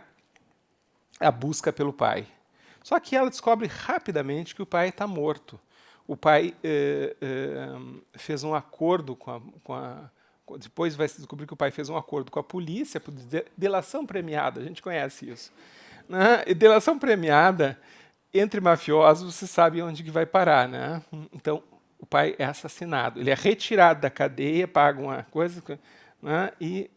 a busca pelo pai. Só que ela descobre rapidamente que o pai está morto. O pai fez um acordo depois vai se descobrir que o pai fez um acordo com a polícia por delação premiada, a gente conhece isso. Né? E delação premiada, entre mafiosos, você sabe onde que vai parar. Né? Então, o pai é assassinado. Ele é retirado da cadeia, paga uma coisa, né? e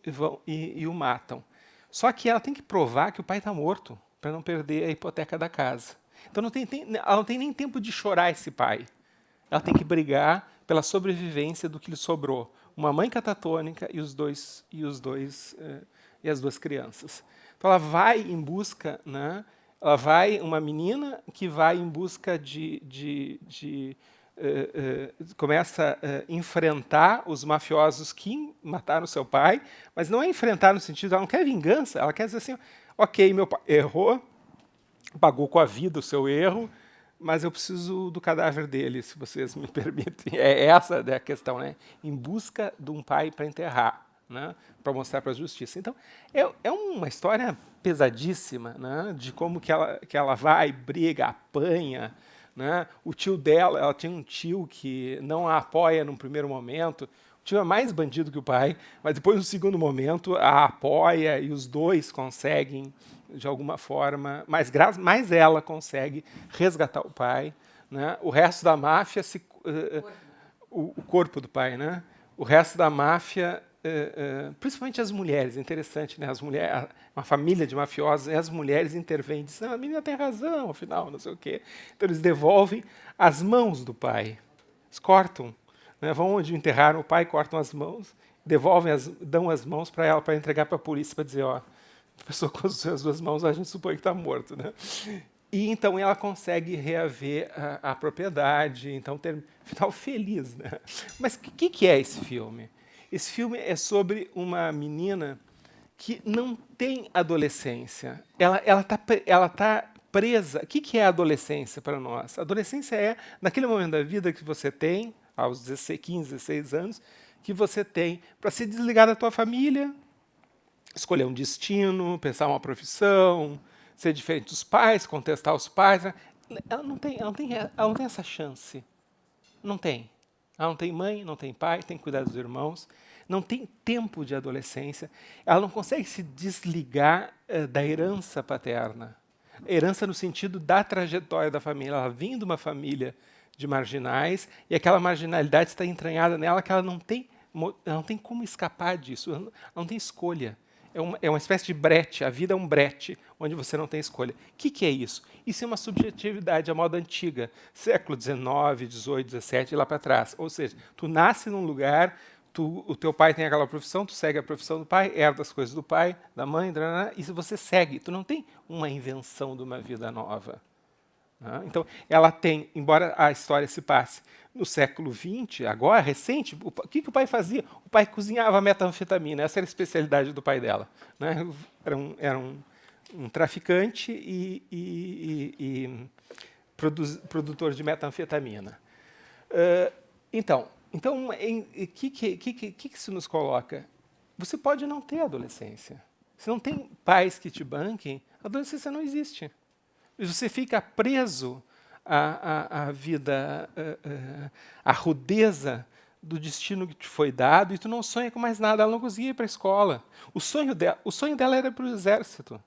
o matam. Só que ela tem que provar que o pai está morto, para não perder a hipoteca da casa. Então ela não tem nem tempo de chorar esse pai. Ela tem que brigar pela sobrevivência do que lhe sobrou. Uma mãe catatônica e as 2 crianças. Então ela vai em busca, né? Uma menina que vai em busca começa a enfrentar os mafiosos que mataram seu pai, mas não é enfrentar no sentido, ela não quer vingança, ela quer dizer assim, ok, meu pai errou, pagou com a vida o seu erro, mas eu preciso do cadáver dele, se vocês me permitem. Essa a questão, né? Em busca de um pai para enterrar, né? Para mostrar para a justiça. Então, é uma história pesadíssima, né? De como que ela vai, briga, apanha. Né? O tio dela, ela tinha um tio que não a apoia num primeiro momento. O tio é mais bandido que o pai, mas depois, no segundo momento, a apoia e os 2 conseguem, de alguma forma, mais ela consegue resgatar o pai. Né? O resto da máfia, o corpo do pai, né? O resto da máfia, principalmente as mulheres, é interessante, né? Uma família de mafiosos, e as mulheres intervêm e dizem, a menina tem razão, afinal, não sei o quê. Então eles devolvem as mãos do pai, eles cortam, né? Vão onde enterraram o pai, cortam as mãos, dão as mãos para ela, para entregar para a polícia, para dizer, ó, a pessoa com as 2 mãos, a gente supõe que está morto. Né? E então ela consegue reaver a propriedade, então ter um final feliz. Né? Mas o que é esse filme? Esse filme é sobre uma menina que não tem adolescência. Ela tá presa. O que é a adolescência para nós? A adolescência é naquele momento da vida que você tem, aos 15, 16 anos, que você tem para se desligar da tua família, escolher um destino, pensar uma profissão, ser diferente dos pais, contestar os pais. Ela não tem essa chance. Não tem. Ela não tem mãe, não tem pai, tem que cuidar dos irmãos. não tem tempo de adolescência, ela não consegue se desligar da herança paterna. Herança no sentido da trajetória da família. Ela vem de uma família de marginais e aquela marginalidade está entranhada nela que ela não tem como escapar disso, ela não tem escolha. É uma espécie de brete, a vida é um brete, onde você não tem escolha. O que é isso? Isso é uma subjetividade, a moda antiga, século XIX, XVIII, XVII, e lá para trás. Ou seja, tu nasce num lugar, o teu pai tem aquela profissão, tu segue a profissão do pai, herda as coisas do pai, da mãe, e você segue. Tu não tem uma invenção de uma vida nova. Então, ela tem, embora a história se passe no século XX, agora, recente, o que o pai fazia? O pai cozinhava metanfetamina, essa era a especialidade do pai dela. Né? Era um traficante e produtor de metanfetamina. Então, o que isso nos coloca? Você pode não ter adolescência. Se não tem pais que te banquem, a adolescência não existe. Você fica preso à vida, à rudeza do destino que te foi dado e tu não sonha com mais nada. Ela não conseguia ir para a escola. O sonho dela era para o exército.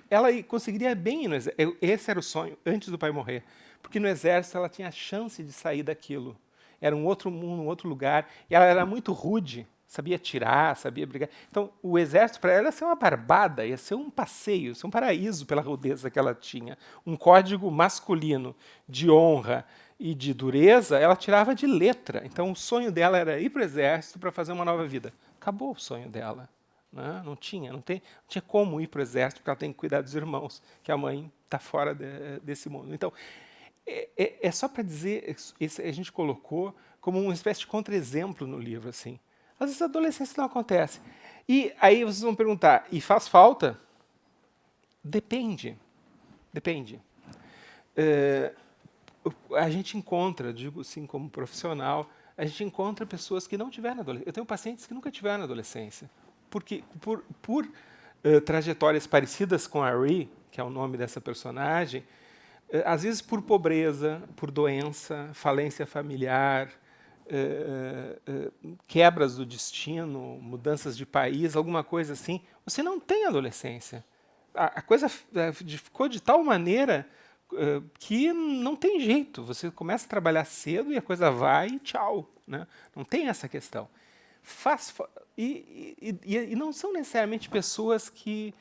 Ela conseguiria bem ir no exército. Esse era o sonho, antes do pai morrer. Porque no exército ela tinha a chance de sair daquilo. Era um outro mundo, um outro lugar. E ela era muito rude. Sabia atirar, sabia brigar. Então, o exército, para ela, ia ser uma barbada, ia ser um passeio, ia ser um paraíso pela rudeza que ela tinha. Um código masculino de honra e de dureza, ela tirava de letra. Então, o sonho dela era ir para o exército para fazer uma nova vida. Acabou o sonho dela. Né? Não tinha como ir para o exército, porque ela tem que cuidar dos irmãos, que a mãe está fora desse mundo. Então, é só para dizer, a gente colocou como uma espécie de contra-exemplo no livro, assim. Às vezes a adolescência não acontece. E aí vocês vão perguntar, e faz falta? Depende. A gente encontra, digo assim como profissional, a gente encontra pessoas que não tiveram adolescência. Eu tenho pacientes que nunca tiveram adolescência. Porque por trajetórias parecidas com a Ree, que é o nome dessa personagem, às vezes por pobreza, por doença, falência familiar, quebras do destino, mudanças de país, alguma coisa assim, você não tem adolescência. A coisa ficou de tal maneira que não tem jeito. Você começa a trabalhar cedo e a coisa vai e tchau. Né? Não tem essa questão. E não são necessariamente pessoas que...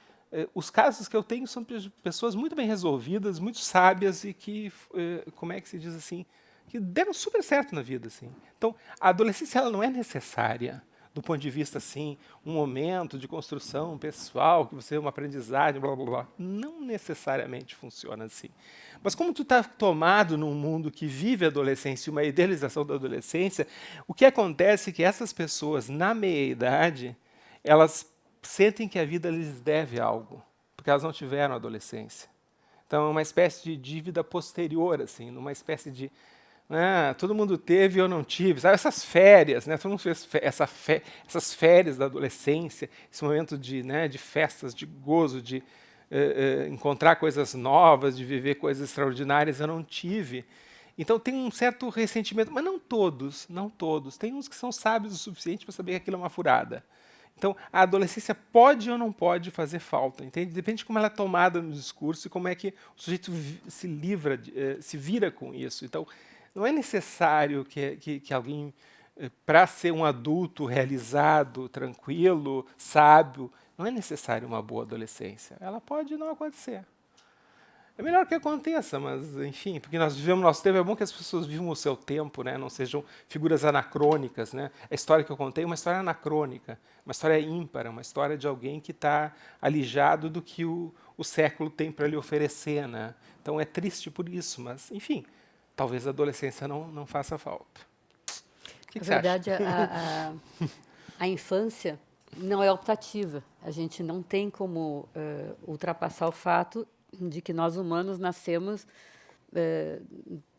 os casos que eu tenho são pessoas muito bem resolvidas, muito sábias e que, como é que se diz assim, que deram super certo na vida, assim. Então, a adolescência ela não é necessária do ponto de vista assim, um momento de construção pessoal, que você é uma aprendizagem, blá blá blá. Não necessariamente funciona assim. Mas como tu está tomado num mundo que vive a adolescência, uma idealização da adolescência, o que acontece é que essas pessoas na meia-idade, elas sentem que a vida lhes deve algo, porque elas não tiveram adolescência. Então é uma espécie de dívida posterior, assim, numa espécie de todo mundo teve e eu não tive. Sabe, essas férias, né? Todo mundo fez essas férias da adolescência, esse momento de festas, de gozo, de encontrar coisas novas, de viver coisas extraordinárias, eu não tive. Então tem um certo ressentimento, mas não todos. Tem uns que são sábios o suficiente para saber que aquilo é uma furada. Então, a adolescência pode ou não pode fazer falta, entende? Depende de como ela é tomada no discurso e como é que o sujeito se vira com isso. Então, não é necessário que alguém, para ser um adulto realizado, tranquilo, sábio, não é necessário uma boa adolescência. Ela pode não acontecer. É melhor que aconteça, mas, enfim, porque nós vivemos nosso tempo, é bom que as pessoas vivam o seu tempo, né? Não sejam figuras anacrônicas. Né? A história que eu contei é uma história anacrônica, uma história ímpar, uma história de alguém que está alijado do que o século tem para lhe oferecer. Né? Então é triste por isso, mas, enfim, talvez a adolescência não faça falta. O que Na você acha? verdade, a infância não é optativa. A gente não tem como ultrapassar o fato de que nós humanos nascemos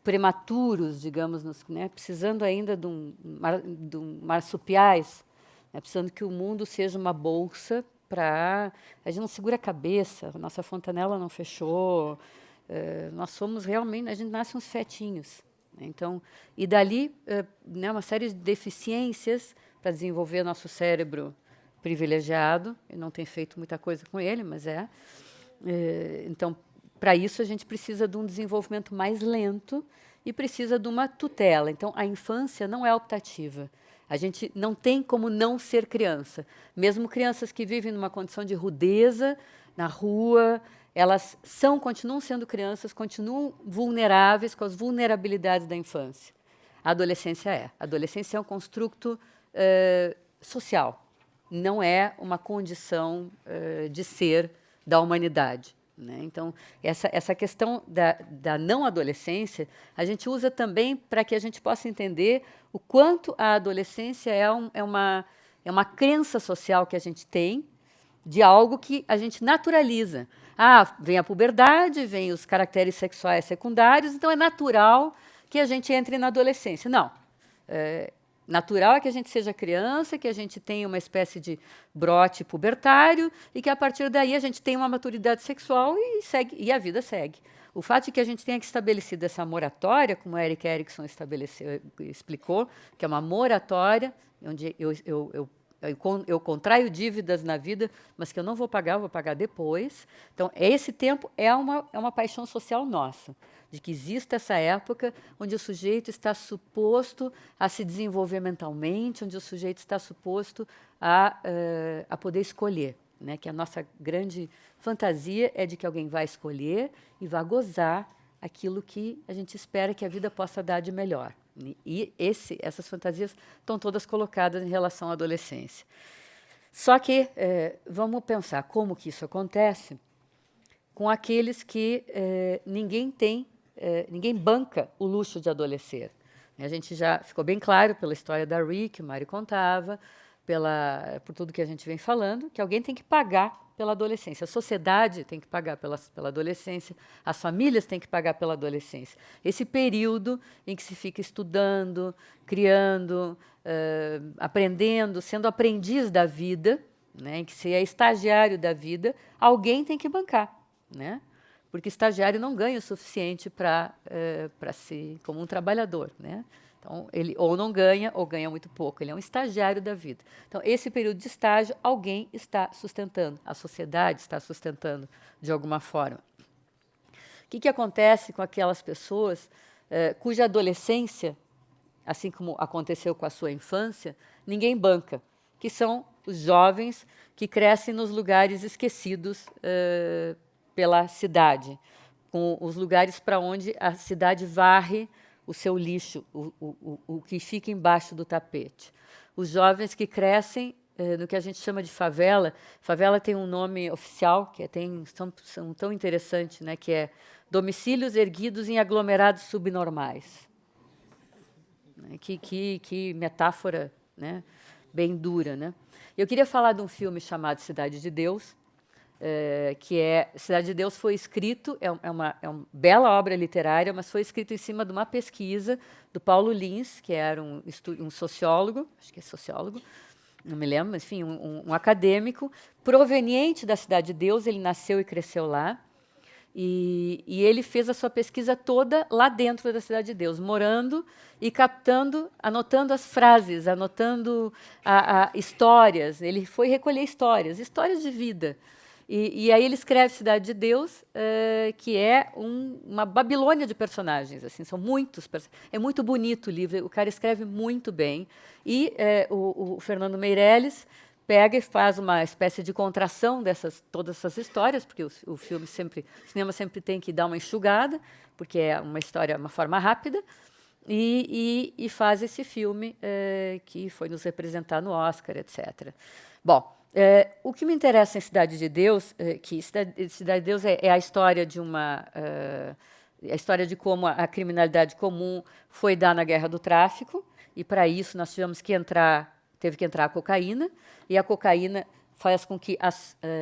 prematuros, digamos, né, precisando ainda de um marsupiais, né, precisando que o mundo seja uma bolsa para... A gente não segura a cabeça, a nossa fontanela não fechou, nós somos realmente... A gente nasce uns fetinhos. Né, então, e dali, né, uma série de deficiências para desenvolver nosso cérebro privilegiado, e não tem feito muita coisa com ele, mas então, para isso, a gente precisa de um desenvolvimento mais lento e precisa de uma tutela. Então, a infância não é optativa. A gente não tem como não ser criança. Mesmo crianças que vivem numa condição de rudeza, na rua, elas continuam sendo crianças, continuam vulneráveis com as vulnerabilidades da infância. A adolescência é. A adolescência é um construto social. Não é uma condição de ser da humanidade. Né? Então, essa questão da não-adolescência, a gente usa também para que a gente possa entender o quanto a adolescência é uma crença social que a gente tem de algo que a gente naturaliza. Vem a puberdade, vem os caracteres sexuais secundários, então é natural que a gente entre na adolescência. Não. Natural é que a gente seja criança, que a gente tenha uma espécie de brote pubertário e que, a partir daí, a gente tenha uma maturidade sexual e a vida segue. O fato de que a gente tenha estabelecido essa moratória, como a Erik Erikson explicou, que é uma moratória, onde eu contraio dívidas na vida, mas que eu não vou pagar depois. Então, esse tempo é uma paixão social nossa, de que existe essa época onde o sujeito está suposto a se desenvolver mentalmente, onde o sujeito está suposto a poder escolher. Né? Que a nossa grande fantasia é de que alguém vai escolher e vai gozar aquilo que a gente espera que a vida possa dar de melhor. E essas fantasias estão todas colocadas em relação à adolescência. Só que vamos pensar como que isso acontece com aqueles que ninguém banca o luxo de adolescer. A gente já ficou bem claro pela história da Ri, que o Mário contava, por tudo que a gente vem falando, que alguém tem que pagar pela adolescência. A sociedade tem que pagar pela adolescência, as famílias têm que pagar pela adolescência. Esse período em que se fica estudando, criando, aprendendo, sendo aprendiz da vida, né, em que se é estagiário da vida, alguém tem que bancar. Né? Porque estagiário não ganha o suficiente para ser como um trabalhador. Né? Então, ele ou não ganha, ou ganha muito pouco. Ele é um estagiário da vida. Então, esse período de estágio, alguém está sustentando. A sociedade está sustentando, de alguma forma. O que acontece com aquelas pessoas cuja adolescência, assim como aconteceu com a sua infância, ninguém banca, que são os jovens que crescem nos lugares esquecidos pela cidade, com os lugares para onde a cidade varre o seu lixo, o que fica embaixo do tapete. Os jovens que crescem no que a gente chama de favela. Favela tem um nome oficial, que são tão interessante, né, que é domicílios erguidos em aglomerados subnormais. Que metáfora, né, bem dura. Né? Eu queria falar de um filme chamado Cidade de Deus, Cidade de Deus foi escrito, é uma bela obra literária, mas foi escrito em cima de uma pesquisa do Paulo Lins, que era um sociólogo, acho que é sociólogo, não me lembro, mas enfim, um acadêmico, proveniente da Cidade de Deus, ele nasceu e cresceu lá, e ele fez a sua pesquisa toda lá dentro da Cidade de Deus, morando e captando, anotando as frases, anotando histórias, ele foi recolher histórias de vida. E aí ele escreve Cidade de Deus, que é uma Babilônia de personagens. Assim, são muitos. É muito bonito o livro, o cara escreve muito bem. E o Fernando Meirelles pega e faz uma espécie de contração todas essas histórias, porque o cinema sempre tem que dar uma enxugada, porque é uma história, uma forma rápida, e faz esse filme que foi nos representar no Oscar, etc. Bom, o que me interessa em Cidade de Deus, que Cidade de Deus é a história a história de como a criminalidade comum foi dar na guerra do tráfico, e para isso nós teve que entrar a cocaína, e a cocaína faz com que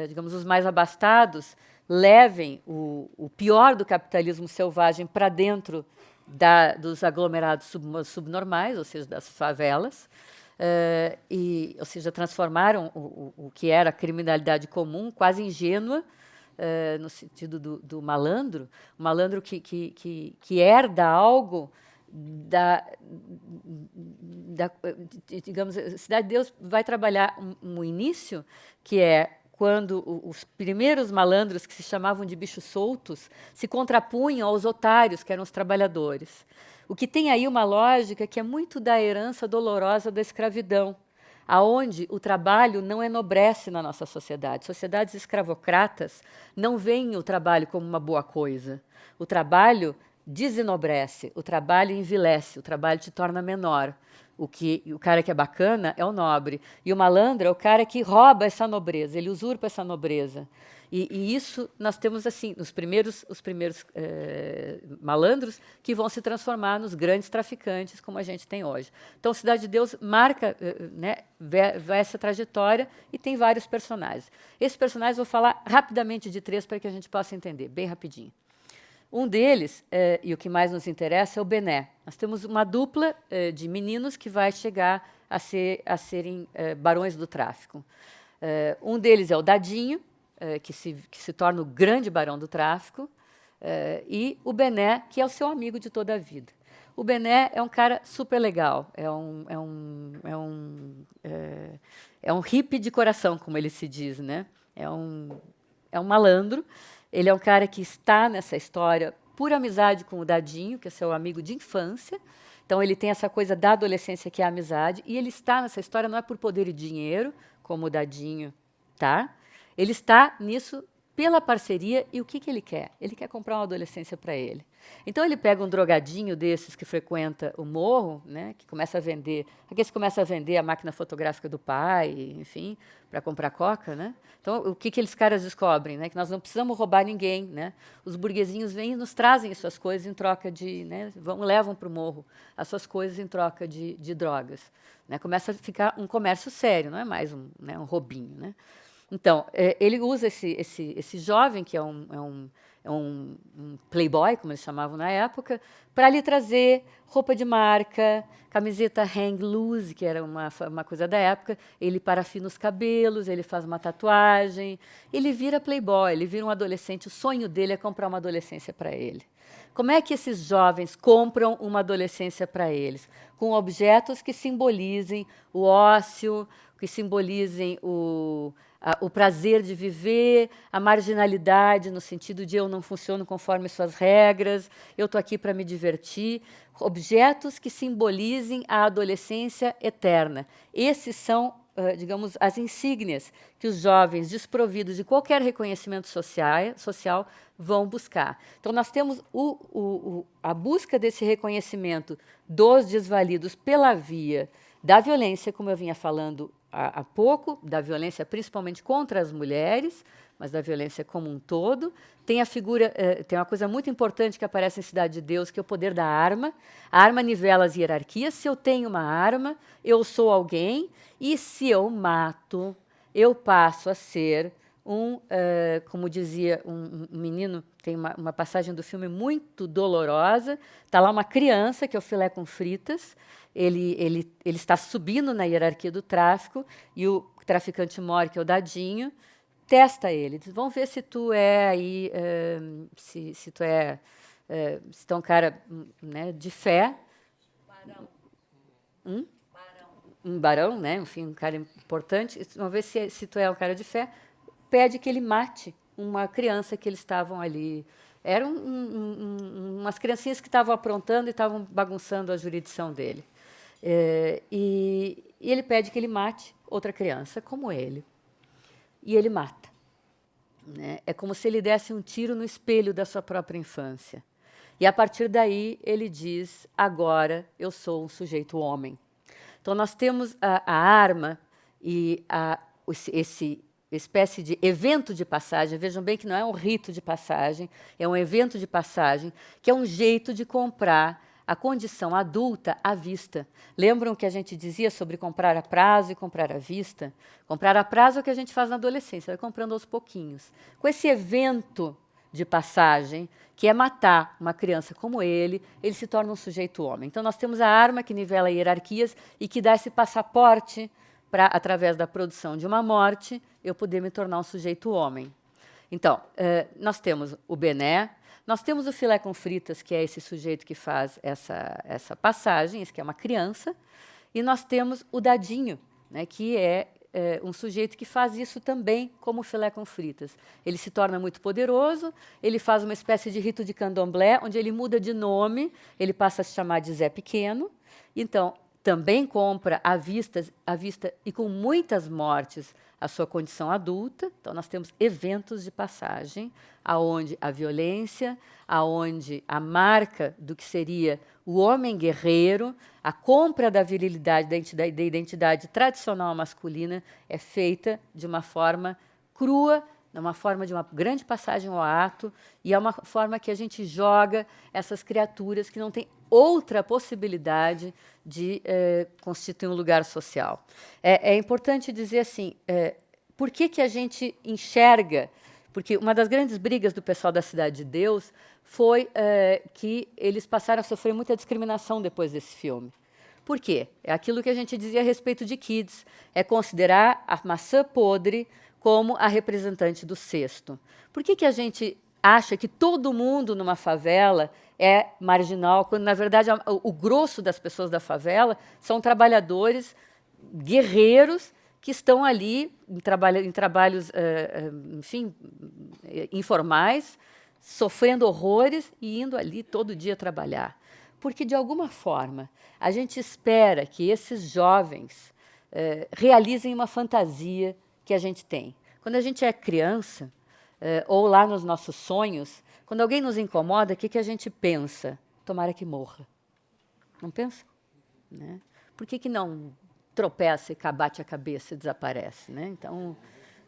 digamos, os mais abastados levem o pior do capitalismo selvagem para dentro dos aglomerados subnormais, ou seja, das favelas. Ou seja, transformaram o que era a criminalidade comum, quase ingênua, no sentido do malandro, o malandro que herda algo digamos, Cidade de Deus vai trabalhar um início, que é quando os primeiros malandros, que se chamavam de bichos soltos, se contrapunham aos otários, que eram os trabalhadores. O que tem aí uma lógica que é muito da herança dolorosa da escravidão, aonde o trabalho não enobrece na nossa sociedade. Sociedades escravocratas não veem o trabalho como uma boa coisa. O trabalho desenobrece, o trabalho envilece, o trabalho te torna menor. O cara que é bacana é o nobre. E o malandro é o cara que rouba essa nobreza, ele usurpa essa nobreza. E isso nós temos assim, os primeiros malandros que vão se transformar nos grandes traficantes, como a gente tem hoje. Então, Cidade de Deus marca né, essa trajetória e tem vários personagens. Esses personagens, vou falar rapidamente de 3 para que a gente possa entender, bem rapidinho. Um deles, e o que mais nos interessa, é o Bené. Nós temos uma dupla de meninos que vai chegar a serem barões do tráfico. Um deles é o Dadinho, que se torna o grande barão do tráfico, e o Bené, que é o seu amigo de toda a vida. O Bené é um cara super legal, é um hippie de coração, como ele se diz, né? É um malandro. Ele é um cara que está nessa história por amizade com o Dadinho, que é seu amigo de infância. Então, ele tem essa coisa da adolescência, que é a amizade. E ele está nessa história não é por poder e dinheiro, como o Dadinho tá. Ele está nisso pela parceria. E o que ele quer? Ele quer comprar uma adolescência para ele. Então, ele pega um drogadinho desses que frequenta o morro, né, que começa a vender, aqueles que começam a vender a máquina fotográfica do pai, enfim, para comprar coca, né? Então, o que aqueles caras descobrem? Né? Que nós não precisamos roubar ninguém, né? Os burguesinhos vêm e nos trazem as suas coisas em troca de, né, levam para o morro as suas coisas em troca de drogas. Né? Começa a ficar um comércio sério, não é mais um roubinho, né? Então, ele usa esse jovem, que é um playboy, como eles chamavam na época, para lhe trazer roupa de marca, camiseta hang loose, que era uma coisa da época. Ele parafina os cabelos, ele faz uma tatuagem, ele vira playboy, ele vira um adolescente. O sonho dele é comprar uma adolescência para ele. Como é que esses jovens compram uma adolescência para eles? Com objetos que simbolizem o ócio, que simbolizem o prazer de viver, a marginalidade, no sentido de eu não funciono conforme suas regras, eu estou aqui para me divertir. Objetos que simbolizem a adolescência eterna. Esses são, digamos, as insígnias que os jovens desprovidos de qualquer reconhecimento social vão buscar. Então, nós temos a busca desse reconhecimento dos desvalidos pela via da violência, como eu vinha falando há pouco, da violência principalmente contra as mulheres, mas da violência como um todo. Tem tem uma coisa muito importante que aparece em Cidade de Deus, que é o poder da arma. A arma nivela as hierarquias. Se eu tenho uma arma, eu sou alguém, e se eu mato, eu passo a ser como dizia um menino, tem uma passagem do filme muito dolorosa, está lá uma criança, que é o filé com fritas, ele está subindo na hierarquia do tráfico, e o traficante mor, que é o Dadinho, testa ele, diz, vamos ver se tu é aí, se tu é um cara, né, de fé. Barão. Um barão, né, enfim, um cara importante, vamos ver se tu é um cara de fé. Pede que ele mate uma criança que eles estavam ali. Eram umas criancinhas que estavam aprontando e estavam bagunçando a jurisdição dele. E ele pede que ele mate outra criança como ele. E ele mata. Né? É como se ele desse um tiro no espelho da sua própria infância. E, a partir daí, ele diz, agora eu sou um sujeito homem. Então, nós temos a arma e esse espécie de evento de passagem. Vejam bem que não é um rito de passagem, é um evento de passagem, que é um jeito de comprar a condição adulta à vista. Lembram que a gente dizia sobre comprar a prazo e comprar à vista? Comprar a prazo é o que a gente faz na adolescência, vai comprando aos pouquinhos. Com esse evento de passagem, que é matar uma criança como ele se torna um sujeito homem. Então, nós temos a arma que nivela hierarquias e que dá esse passaporte para, através da produção de uma morte, eu poder me tornar um sujeito homem. Então, nós temos o Bené, nós temos o filé com fritas, que é esse sujeito que faz essa passagem, esse que é uma criança, E nós temos o dadinho, né, que é um sujeito que faz isso também como filé com fritas. Ele se torna muito poderoso, ele faz uma espécie de rito de candomblé, onde ele muda de nome, ele passa a se chamar de Zé Pequeno. Então, também compra à vista e com muitas mortes a sua condição adulta. Então, nós temos eventos de passagem, aonde a violência, aonde a marca do que seria o homem guerreiro, a compra da virilidade, da identidade tradicional masculina, é feita de uma forma crua, de uma forma de uma grande passagem ao ato, e é uma forma que a gente joga essas criaturas que não têm outra possibilidade de constituir um lugar social. É importante dizer assim, por que a gente enxerga, porque uma das grandes brigas do pessoal da Cidade de Deus foi que eles passaram a sofrer muita discriminação depois desse filme. Por quê? É aquilo que a gente dizia a respeito de Kids, é considerar a maçã podre como a representante do cesto. Por que a gente acha que todo mundo numa favela é marginal, quando, na verdade, o grosso das pessoas da favela são trabalhadores guerreiros que estão ali em trabalhos, enfim, informais, sofrendo horrores e indo ali todo dia trabalhar. Porque, de alguma forma, a gente espera que esses jovens realizem uma fantasia que a gente tem. Quando a gente é criança, ou lá nos nossos sonhos, quando alguém nos incomoda, o que a gente pensa? Tomara que morra. Não pensa? Né? Por que não tropeça e bate a cabeça e desaparece? Né? Então,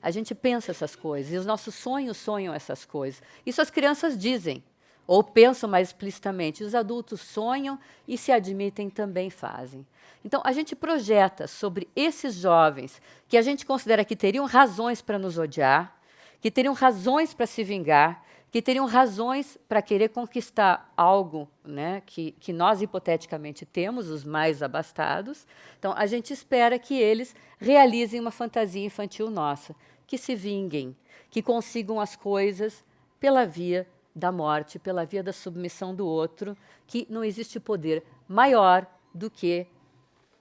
a gente pensa essas coisas, e os nossos sonhos sonham essas coisas. Isso as crianças dizem, ou pensam mais explicitamente. Os adultos sonham e se admitem também fazem. Então, a gente projeta sobre esses jovens que a gente considera que teriam razões para nos odiar, que teriam razões para se vingar, que teriam razões para querer conquistar algo, né, que nós hipoteticamente temos, os mais abastados. Então, a gente espera que eles realizem uma fantasia infantil nossa, que se vinguem, que consigam as coisas pela via da morte, pela via da submissão do outro, que não existe poder maior do que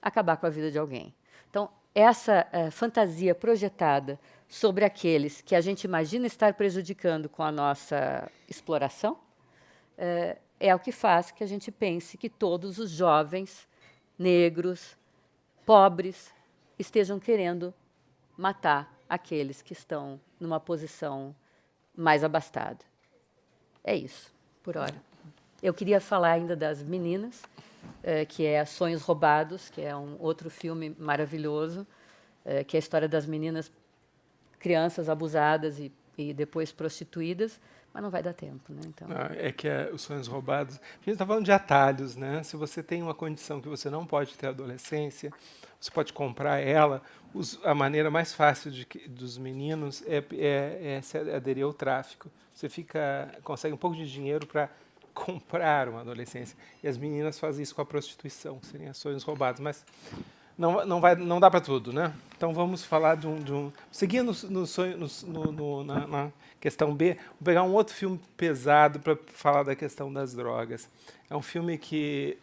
acabar com a vida de alguém. Então, essa fantasia projetada sobre aqueles que a gente imagina estar prejudicando com a nossa exploração é o que faz que a gente pense que todos os jovens negros, pobres, estejam querendo matar aqueles que estão numa posição mais abastada. É isso, por hora. Eu queria falar ainda das meninas, que é Sonhos Roubados, que é um outro filme maravilhoso, que é a história das meninas, crianças abusadas e depois prostituídas, mas não vai dar tempo, né? Então... É que os Sonhos Roubados... A gente está falando de atalhos, né? Se você tem uma condição que você não pode ter adolescência, você pode comprar ela. A maneira mais fácil dos meninos é se aderir ao tráfico. Você consegue um pouco de dinheiro para comprar uma adolescência. E as meninas fazem isso com a prostituição, que seriam Sonhos Roubados. Mas não dá para tudo, né? Então vamos falar de um seguindo na questão B, vou pegar um outro filme pesado para falar da questão das drogas. É um filme que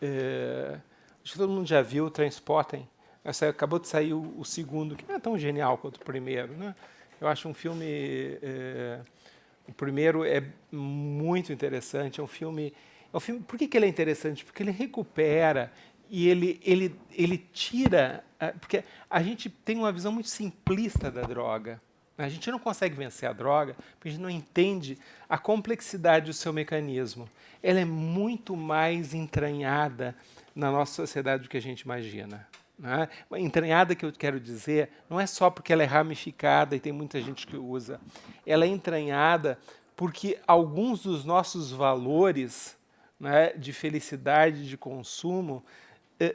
acho que todo mundo já viu, Trainspotting. Acabou de sair o segundo, que não é tão genial quanto o primeiro, né? Eu acho um filme... o primeiro é muito interessante. É um filme... Por que ele é interessante? Porque ele recupera e ele tira... Porque a gente tem uma visão muito simplista da droga. A gente não consegue vencer a droga porque a gente não entende a complexidade do seu mecanismo. Ela é muito mais entranhada na nossa sociedade do que a gente imagina. Né? Entranhada, que eu quero dizer, não é só porque ela é ramificada e tem muita gente que usa. Ela é entranhada porque alguns dos nossos valores, né, de felicidade, de consumo,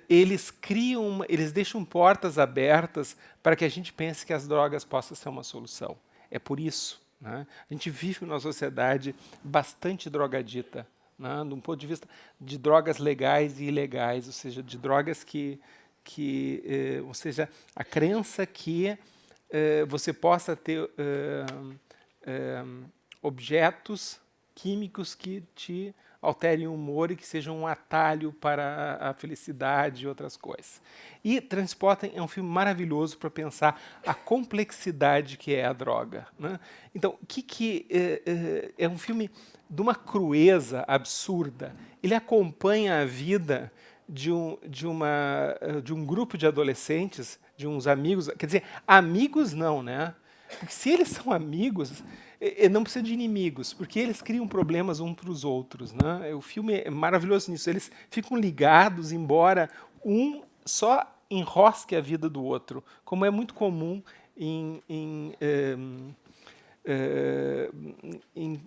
eles deixam portas abertas para que a gente pense que as drogas possam ser uma solução. É por isso, né? A gente vive numa sociedade bastante drogadita, né, de um ponto de vista de drogas legais e ilegais, ou seja, de drogas ou seja, a crença que você possa ter objetos químicos que te alterem o humor e que sejam um atalho para a felicidade e outras coisas. E Trainspotting é um filme maravilhoso para pensar a complexidade que é a droga, né? Então, é um filme de uma crueza absurda. Ele acompanha a vida de um grupo de adolescentes, de uns amigos, quer dizer, amigos não, né? Porque se eles são amigos, não precisa de inimigos, porque eles criam problemas uns para os outros, né? O filme é maravilhoso nisso. Eles ficam ligados, embora um só enrosque a vida do outro, como é muito comum em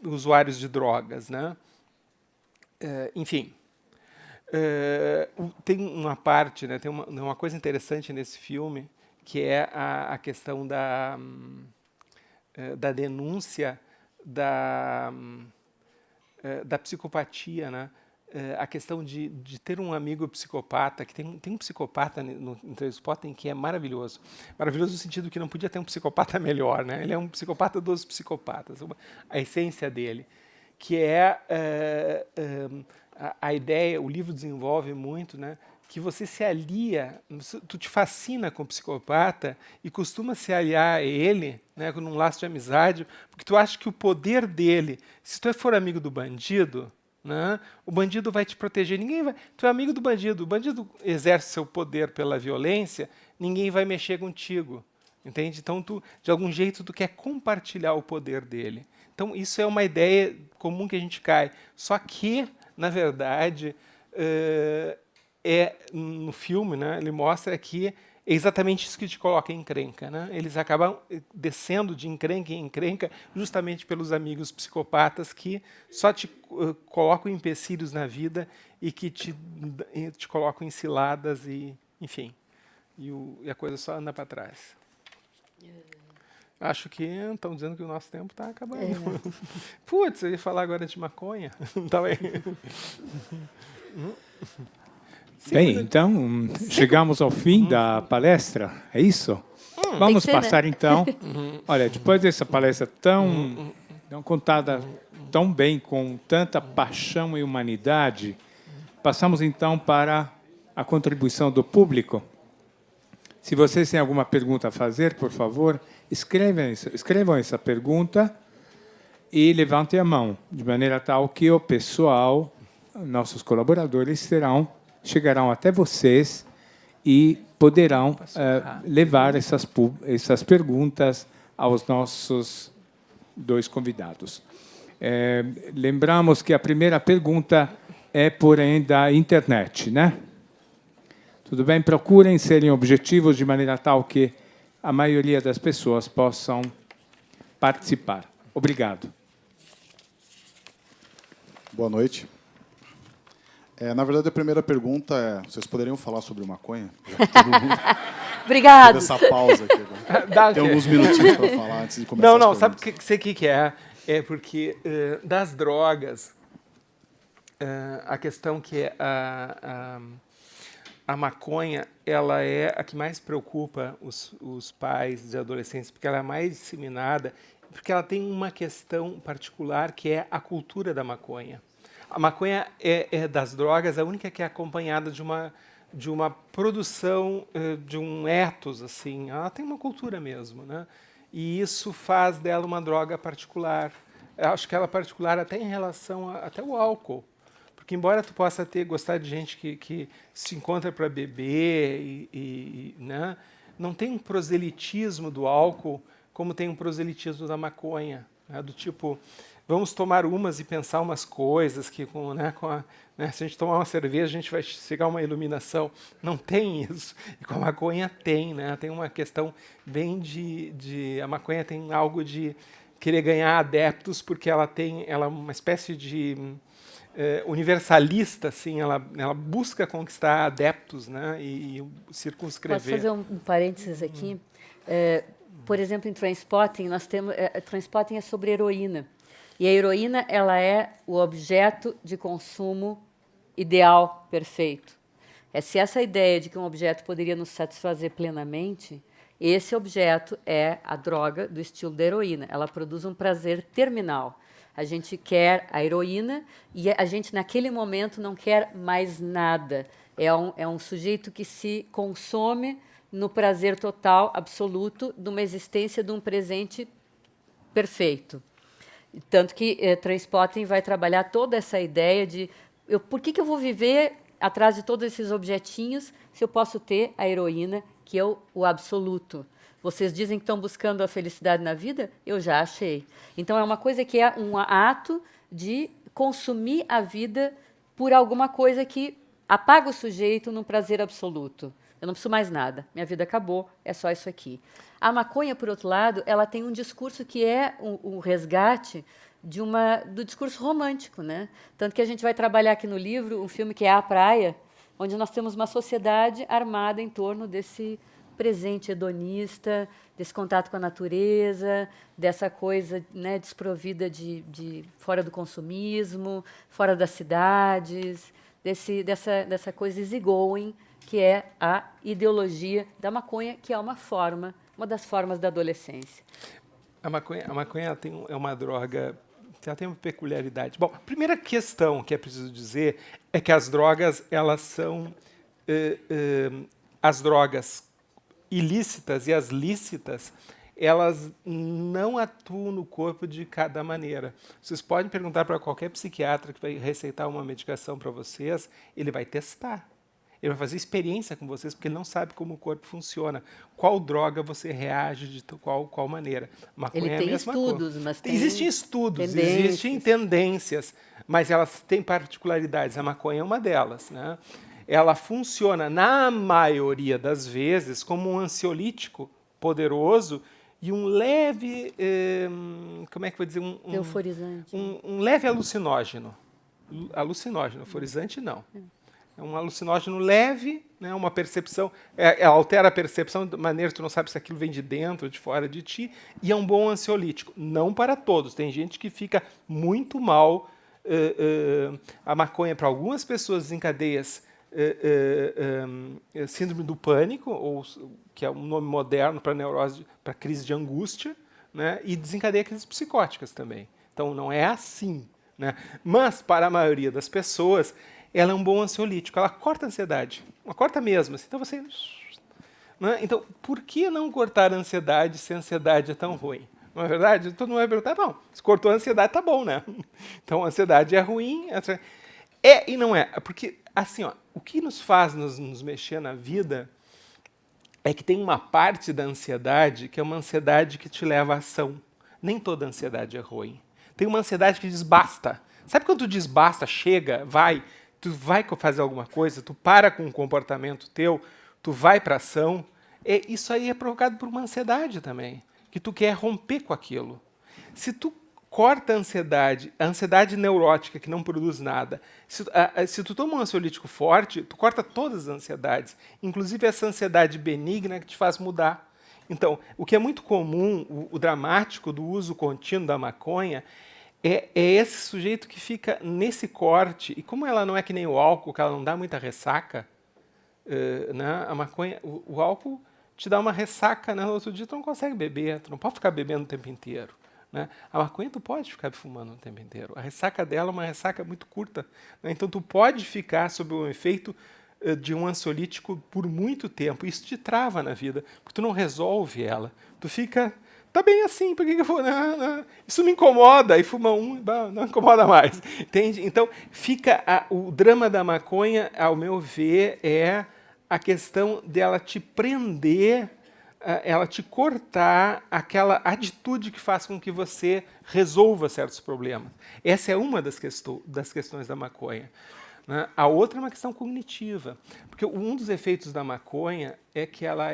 usuários de drogas, né? Enfim, tem uma parte, né, tem uma coisa interessante nesse filme, que é a questão da denúncia da psicopatia, né? A questão de ter um amigo psicopata, que tem um psicopata no Trainspotting que é maravilhoso. Maravilhoso no sentido que não podia ter um psicopata melhor, né? Ele é um psicopata dos psicopatas, a essência dele, que é a ideia, o livro desenvolve muito, né? Que você se alia, tu te fascina com o psicopata e costuma se aliar a ele, né, com um laço de amizade, porque tu acha que o poder dele, se tu for amigo do bandido, né, o bandido vai te proteger, ninguém vai, tu é amigo do bandido, o bandido exerce seu poder pela violência, ninguém vai mexer contigo, entende? Então tu, de algum jeito, tu quer compartilhar o poder dele. Então isso é uma ideia comum que a gente cai, só que, na verdade, no filme, né, ele mostra que é exatamente isso que te coloca em encrenca, né? Eles acabam descendo de encrenca em encrenca justamente pelos amigos psicopatas que só te colocam empecilhos na vida e que te colocam em ciladas e, enfim, e a coisa só anda para trás. Acho que estão dizendo que o nosso tempo está acabando. Putz, eu ia falar agora de maconha. Tá bem. Bem, então chegamos ao fim da palestra, é isso? Vamos passar, né? Então. Olha, depois dessa palestra tão contada tão bem, com tanta paixão e humanidade, passamos então para a contribuição do público. Se vocês têm alguma pergunta a fazer, por favor, escrevam essa pergunta e levantem a mão, de maneira tal que o pessoal, nossos colaboradores, chegarão até vocês e poderão levar essas perguntas aos nossos dois convidados. Lembramos que a primeira pergunta é, porém, da internet, né? Tudo bem? Procurem serem objetivos de maneira tal que a maioria das pessoas possam participar. Obrigado. Boa noite. Na verdade, a primeira pergunta é: vocês poderiam falar sobre maconha? Obrigado. Essa pausa aqui. Tem alguns minutinhos para falar antes de começar. Não, sabe o que é? É porque das drogas, a questão que é a maconha, ela é a que mais preocupa os pais de adolescentes, porque ela é mais disseminada, porque ela tem uma questão particular que é a cultura da maconha. A maconha é das drogas a única que é acompanhada de uma produção, de um ethos, assim. Ela tem uma cultura mesmo, né? E isso faz dela uma droga particular. Eu acho que ela é particular até em relação até o álcool. Porque embora tu possa gostar de gente que se encontra para beber, né? Não tem um proselitismo do álcool como tem um proselitismo da maconha, né? Do tipo, vamos tomar umas e pensar umas coisas que se a gente tomar uma cerveja a gente vai chegar a uma iluminação. Não tem isso. E com a maconha tem, né? Tem uma questão bem a maconha tem algo de querer ganhar adeptos, porque ela é uma espécie de universalista, assim, ela busca conquistar adeptos, né? E circunscrever. Posso fazer um parênteses aqui? Por exemplo, em Trainspotting, nós temos Trainspotting é sobre heroína. E a heroína, ela é o objeto de consumo ideal, perfeito. Se essa ideia de que um objeto poderia nos satisfazer plenamente, esse objeto é a droga do estilo da heroína. Ela produz um prazer terminal. A gente quer a heroína e a gente, naquele momento, não quer mais nada. É um sujeito que se consome no prazer total, absoluto, de uma existência de um presente perfeito. Tanto que Trainspotting vai trabalhar toda essa ideia de por que eu vou viver atrás de todos esses objetinhos se eu posso ter a heroína, que é o absoluto. Vocês dizem que estão buscando a felicidade na vida? Eu já achei. Então, é uma coisa que é um ato de consumir a vida por alguma coisa que apaga o sujeito num prazer absoluto. Eu não preciso mais nada. Minha vida acabou, é só isso aqui. A maconha, por outro lado, ela tem um discurso que é um resgate do discurso romântico, né? Tanto que a gente vai trabalhar aqui no livro um filme que é A Praia, onde nós temos uma sociedade armada em torno desse presente hedonista, desse contato com a natureza, dessa coisa, né, desprovida de fora do consumismo, fora das cidades, dessa coisa easygoing, que é a ideologia da maconha, que é uma das formas da adolescência. A maconha é uma droga, ela tem uma peculiaridade. Bom, a primeira questão que é preciso dizer é que as drogas, elas são as drogas ilícitas e as lícitas, elas não atuam no corpo de cada maneira. Vocês podem perguntar para qualquer psiquiatra que vai receitar uma medicação para vocês, ele vai testar. Ele vai fazer experiência com vocês, porque ele não sabe como o corpo funciona. Qual droga você reage de qual maneira. Maconha ele tem estudos, mas tem existem estudos, existem tendências, mas elas têm particularidades. A maconha é uma delas, né? Ela funciona, na maioria das vezes, como um ansiolítico poderoso e um leve, como é que eu vou dizer? Euforizante. Um leve alucinógeno. Euforizante não. É um alucinógeno leve, né, uma percepção, altera a percepção de maneira que tu não sabe se aquilo vem de dentro ou de fora de ti, e é um bom ansiolítico. Não para todos, tem gente que fica muito mal. A maconha, para algumas pessoas, desencadeia síndrome do pânico, ou que é um nome moderno para neurose, para crise de angústia, né, e desencadeia crises psicóticas também. Então, não é assim, né? Mas, para a maioria das pessoas, ela é um bom ansiolítico, ela corta a ansiedade, ela corta mesmo. Então, você... Né? Então, por que não cortar a ansiedade se a ansiedade é tão ruim? Não é verdade? Todo mundo vai perguntar, não, se cortou a ansiedade, tá bom, né? Então, a ansiedade é ruim. É e não é. Porque, assim, ó, o que nos faz nos mexer na vida é que tem uma parte da ansiedade que é uma ansiedade que te leva à ação. Nem toda ansiedade é ruim. Tem uma ansiedade que diz basta. Sabe quando tu diz basta, chega, vai, tu vai fazer alguma coisa, tu para com um comportamento teu, tu vai para ação, isso aí é provocado por uma ansiedade também, que tu quer romper com aquilo. Se tu corta a ansiedade neurótica que não produz nada, se tu toma um ansiolítico forte, tu corta todas as ansiedades, inclusive essa ansiedade benigna que te faz mudar. Então, o que é muito comum, o dramático do uso contínuo da maconha, é esse sujeito que fica nesse corte, e como ela não é que nem o álcool, que ela não dá muita ressaca, né, a maconha, o álcool te dá uma ressaca, né, no outro dia tu não consegue beber, tu não pode ficar bebendo o tempo inteiro. Né? A maconha tu pode ficar fumando o tempo inteiro. A ressaca dela é uma ressaca muito curta. Né? Então tu pode ficar sob o efeito de um ansiolítico por muito tempo. Isso te trava na vida, porque tu não resolve ela. Tu fica... Tá bem assim, por que eu vou... Não. Isso me incomoda, e fuma não incomoda mais. Entende? Então, o drama da maconha, ao meu ver, é a questão dela te prender, ela te cortar aquela atitude que faz com que você resolva certos problemas. Essa é uma das questões da maconha. Né? A outra é uma questão cognitiva, porque um dos efeitos da maconha é que ela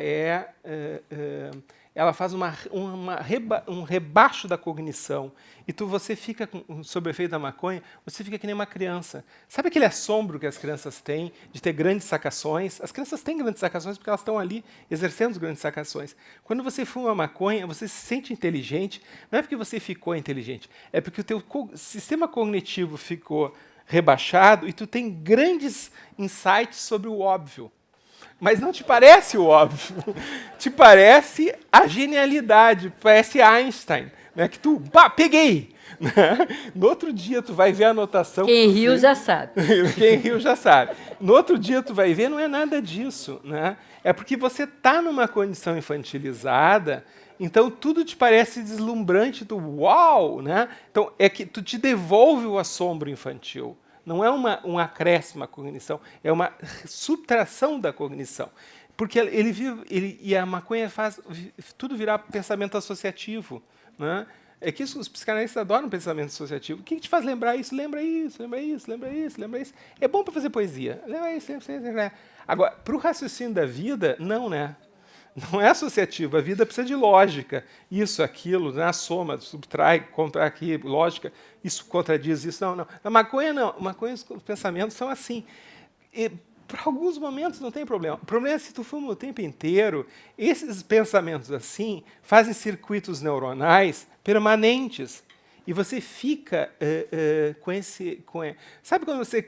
faz um rebaixo da cognição. E você fica, sob o efeito da maconha, você fica que nem uma criança. Sabe aquele assombro que as crianças têm de ter grandes sacações? As crianças têm grandes sacações porque elas estão ali exercendo as grandes sacações. Quando você fuma maconha, você se sente inteligente, não é porque você ficou inteligente, é porque o teu sistema cognitivo ficou rebaixado e tu tem grandes insights sobre o óbvio. Mas não te parece o óbvio. Te parece a genialidade, parece Einstein. né, que tu, peguei! No outro dia tu vai ver a anotação. Quem riu já sabe. Quem riu já sabe. No outro dia tu vai ver, não é nada disso, né? É porque você está numa condição infantilizada, então tudo te parece deslumbrante, tu uau, né? Então é que tu te devolve o assombro infantil. Não é um acréscimo à cognição, é uma subtração da cognição. Porque e a maconha faz tudo virar pensamento associativo, né? É que os psicanalistas adoram pensamento associativo. O que te faz lembrar isso? Lembra isso, lembra isso, lembra isso, lembra isso. É bom para fazer poesia. Lembra isso, lembra isso, lembra isso. Agora, para o raciocínio da vida, não, né? Não é associativo. A vida precisa de lógica. Isso, aquilo, né? A soma, subtrai, contrai aqui, lógica. Isso contradiz isso. Não, não. Na maconha, não. Na maconha, os pensamentos são assim. Por alguns momentos não tem problema. O problema é se tu fuma o tempo inteiro, esses pensamentos assim fazem circuitos neuronais permanentes. E você fica com esse... Sabe quando você...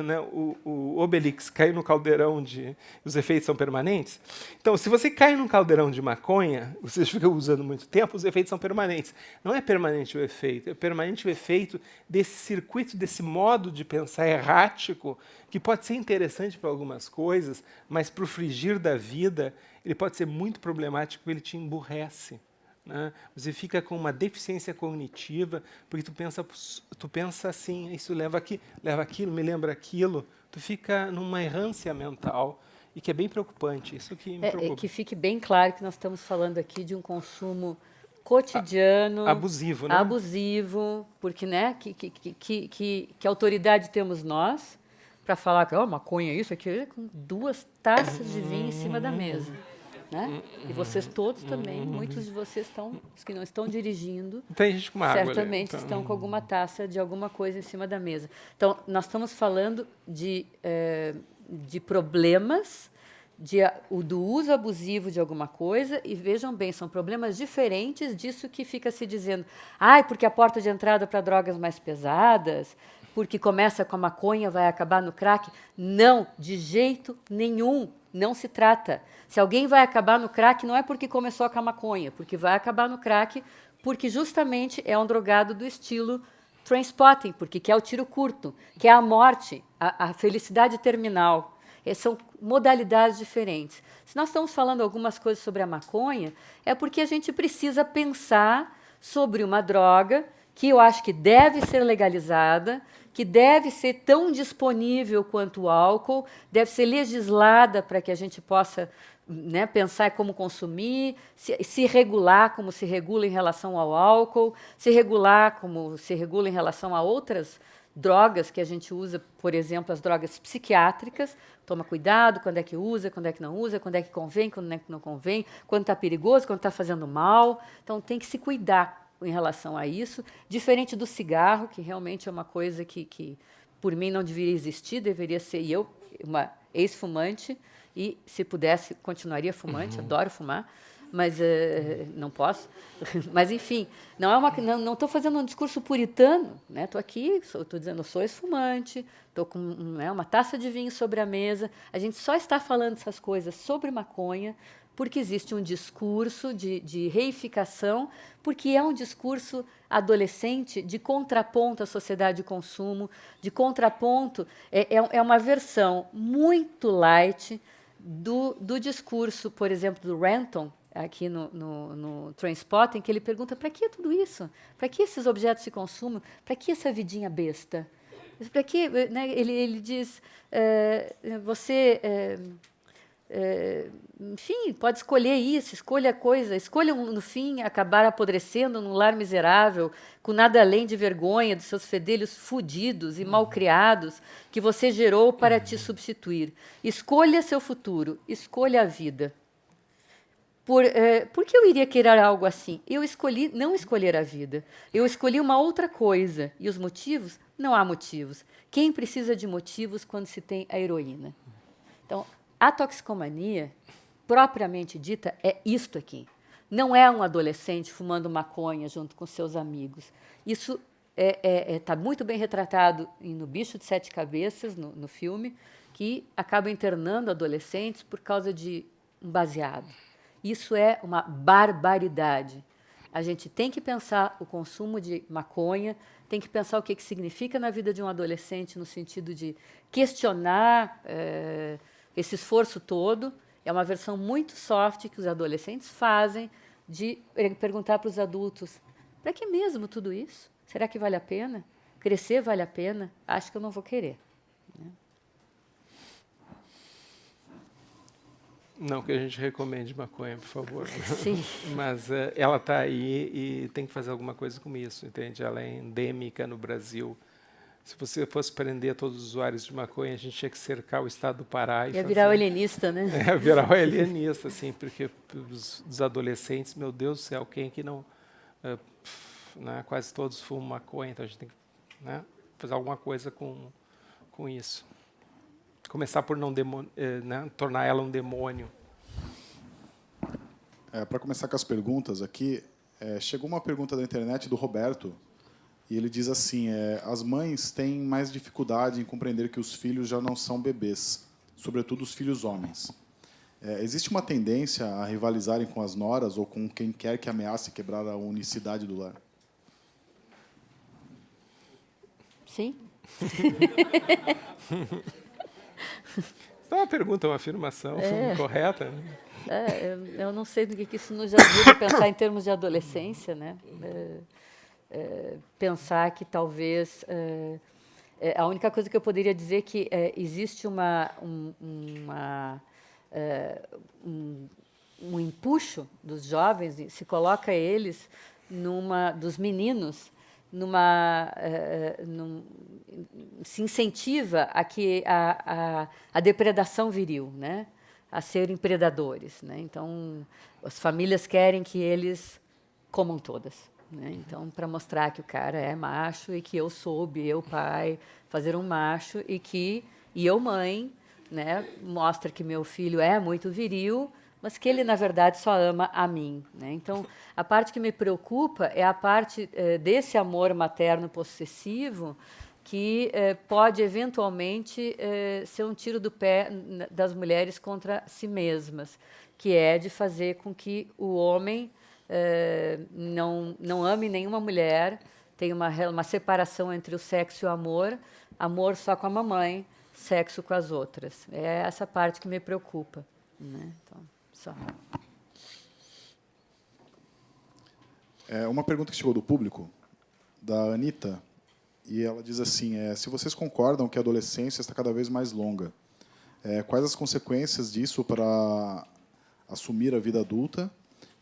né, o Obelix caiu no caldeirão de... Os efeitos são permanentes? Então, se você cai num caldeirão de maconha, você fica usando muito tempo, os efeitos são permanentes. Não é permanente o efeito, é permanente o efeito desse circuito, desse modo de pensar errático, que pode ser interessante para algumas coisas, mas para o frigir da vida, ele pode ser muito problemático, ele te emburrece. Né? Você fica com uma deficiência cognitiva, porque tu pensa assim, isso leva aquilo, me lembra aquilo, tu fica numa errância mental, e que é bem preocupante. Isso que me preocupa. Que fique bem claro que nós estamos falando aqui de um consumo cotidiano, abusivo, né? Abusivo, porque, né, que autoridade temos nós para falar que maconha isso aqui, com 2 taças de vinho em cima da mesa. Né? E vocês todos também, muitos de vocês os que não estão dirigindo, tem gente com água certamente ali, estão com alguma taça de alguma coisa em cima da mesa. Então, nós estamos falando de problemas do uso abusivo de alguma coisa, e vejam bem, são problemas diferentes disso que fica se dizendo, porque a porta de entrada para drogas mais pesadas, porque começa com a maconha, vai acabar no crack. Não, de jeito nenhum. Não se trata. Se alguém vai acabar no crack, não é porque começou com a maconha, porque vai acabar no crack porque justamente é um drogado do estilo Trainspotting, porque quer o tiro curto, quer a morte, a felicidade terminal. São modalidades diferentes. Se nós estamos falando algumas coisas sobre a maconha, é porque a gente precisa pensar sobre uma droga que eu acho que deve ser legalizada, que deve ser tão disponível quanto o álcool, deve ser legislada para que a gente possa, né, pensar como consumir, se regular como se regula em relação ao álcool, se regular como se regula em relação a outras drogas que a gente usa, por exemplo, as drogas psiquiátricas. Toma cuidado quando é que usa, quando é que não usa, quando é que convém, quando é que não convém, quando está perigoso, quando está fazendo mal. Então, tem que se cuidar em relação a isso, diferente do cigarro, que realmente é uma coisa que por mim, não deveria existir, deveria ser eu, uma ex-fumante, e, se pudesse, continuaria fumante, adoro fumar, mas não posso. Mas, enfim, não estou fazendo um discurso puritano, né? Estou aqui, estou dizendo, eu sou ex-fumante, estou com uma taça de vinho sobre a mesa, a gente só está falando essas coisas sobre maconha, porque existe um discurso de reificação, porque é um discurso adolescente de contraponto à sociedade de consumo, de contraponto, é uma versão muito light do discurso, por exemplo, do Renton, aqui no Trainspotting, que ele pergunta, para que tudo isso? Para que esses objetos de consumo? Para que essa vidinha besta? Para que, né, ele diz, você... enfim, pode escolher isso, escolha a coisa, escolha no fim acabar apodrecendo num lar miserável, com nada além de vergonha dos seus fedelhos fudidos e malcriados que você gerou para te substituir. Escolha seu futuro, escolha a vida. Por que eu iria querer algo assim? Eu escolhi não escolher a vida, eu escolhi uma outra coisa. E os motivos? Não há motivos. Quem precisa de motivos quando se tem a heroína? Então, a toxicomania, propriamente dita, é isto aqui. Não é um adolescente fumando maconha junto com seus amigos. Isso está muito bem retratado no Bicho de 7 Cabeças, no filme, que acaba internando adolescentes por causa de um baseado. Isso é uma barbaridade. A gente tem que pensar o consumo de maconha, tem que pensar o que significa na vida de um adolescente, no sentido de questionar esse esforço todo. É uma versão muito soft que os adolescentes fazem de perguntar para os adultos: para que mesmo tudo isso? Será que vale a pena? Crescer vale a pena? Acho que eu não vou querer. Não que a gente recomende maconha, por favor. Sim. Mas ela está aí e tem que fazer alguma coisa com isso, entende? Ela é endêmica no Brasil. Se você fosse prender todos os usuários de maconha, a gente tinha que cercar o estado do Pará. Ia virar o alienista, né? Virar o alienista, assim, porque os adolescentes, meu Deus do céu, quem que não... né, quase todos fumam maconha, então a gente tem que, né, fazer alguma coisa com isso. Começar por não né, tornar ela um demônio. Para começar com as perguntas aqui, chegou uma pergunta da internet do Roberto, e ele diz assim, as mães têm mais dificuldade em compreender que os filhos já não são bebês, sobretudo os filhos homens. Existe uma tendência a rivalizarem com as noras ou com quem quer que ameace quebrar a unicidade do lar? Sim. É uma pergunta, uma afirmação correta. Eu não sei do que isso nos ajuda a pensar em termos de adolescência, né? Pensar que talvez... a única coisa que eu poderia dizer é que existe um empuxo dos jovens, se coloca eles, dos meninos, se incentiva a depredação viril, né? A serem predadores, né? Então, as famílias querem que eles comam todas, né? Então, para mostrar que o cara é macho e que eu soube, eu pai, fazer um macho e eu mãe, né? Mostra que meu filho é muito viril, mas que ele, na verdade, só ama a mim, né? Então, a parte que me preocupa é a parte desse amor materno possessivo que pode, eventualmente, ser um tiro do pé das mulheres contra si mesmas, que é de fazer com que o homem não ame nenhuma mulher, tenha uma separação entre o sexo e o amor só com a mamãe, sexo com as outras. É essa parte que me preocupa, né? Então, só. Uma pergunta que chegou do público, da Anitta, e ela diz assim, se vocês concordam que a adolescência está cada vez mais longa, quais as consequências disso para assumir a vida adulta,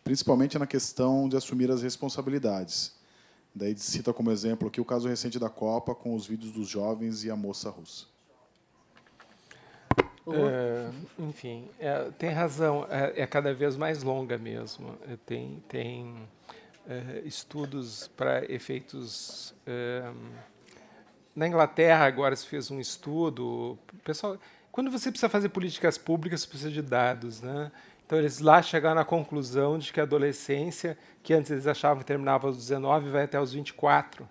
principalmente na questão de assumir as responsabilidades? Daí cita como exemplo aqui o caso recente da Copa, com os vídeos dos jovens e a moça russa. Enfim, tem razão, é cada vez mais longa mesmo. Tem estudos para efeitos... na Inglaterra, agora se fez um estudo... Pessoal, quando você precisa fazer políticas públicas, você precisa de dados, né? Então, eles lá chegaram à conclusão de que a adolescência, que antes eles achavam que terminava aos 19, vai até aos 24.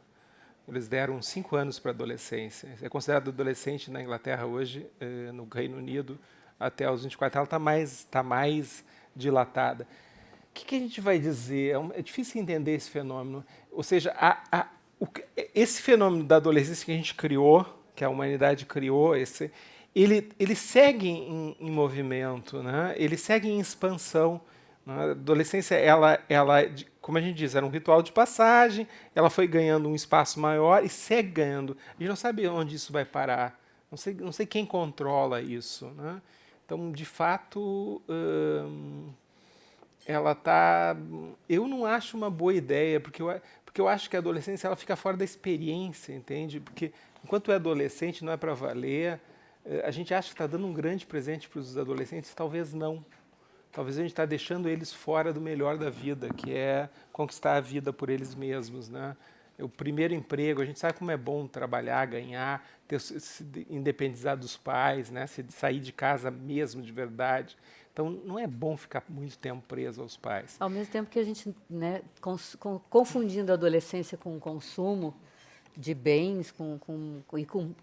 Eles deram 5 anos para a adolescência. É considerado adolescente na Inglaterra hoje, no Reino Unido, até aos 24. Ela está mais dilatada. O que a gente vai dizer? É difícil entender esse fenômeno. Ou seja, esse fenômeno da adolescência que a gente criou, que a humanidade criou, ele segue em movimento, né? Ele segue em expansão. A adolescência, ela, como a gente diz, era um ritual de passagem, ela foi ganhando um espaço maior e segue ganhando. A gente não sabe onde isso vai parar, não sei quem controla isso, né? Então, de fato, ela está... Eu não acho uma boa ideia, porque eu acho que a adolescência ela fica fora da experiência, entende? Porque enquanto é adolescente, não é para valer. A gente acha que está dando um grande presente para os adolescentes, talvez não. Talvez a gente está deixando eles fora do melhor da vida, que é conquistar a vida por eles mesmos, né? O primeiro emprego, a gente sabe como é bom trabalhar, ganhar, se independizar dos pais, né? Se sair de casa mesmo de verdade. Então, não é bom ficar muito tempo preso aos pais. Ao mesmo tempo que a gente, né, confundindo a adolescência com o consumo de bens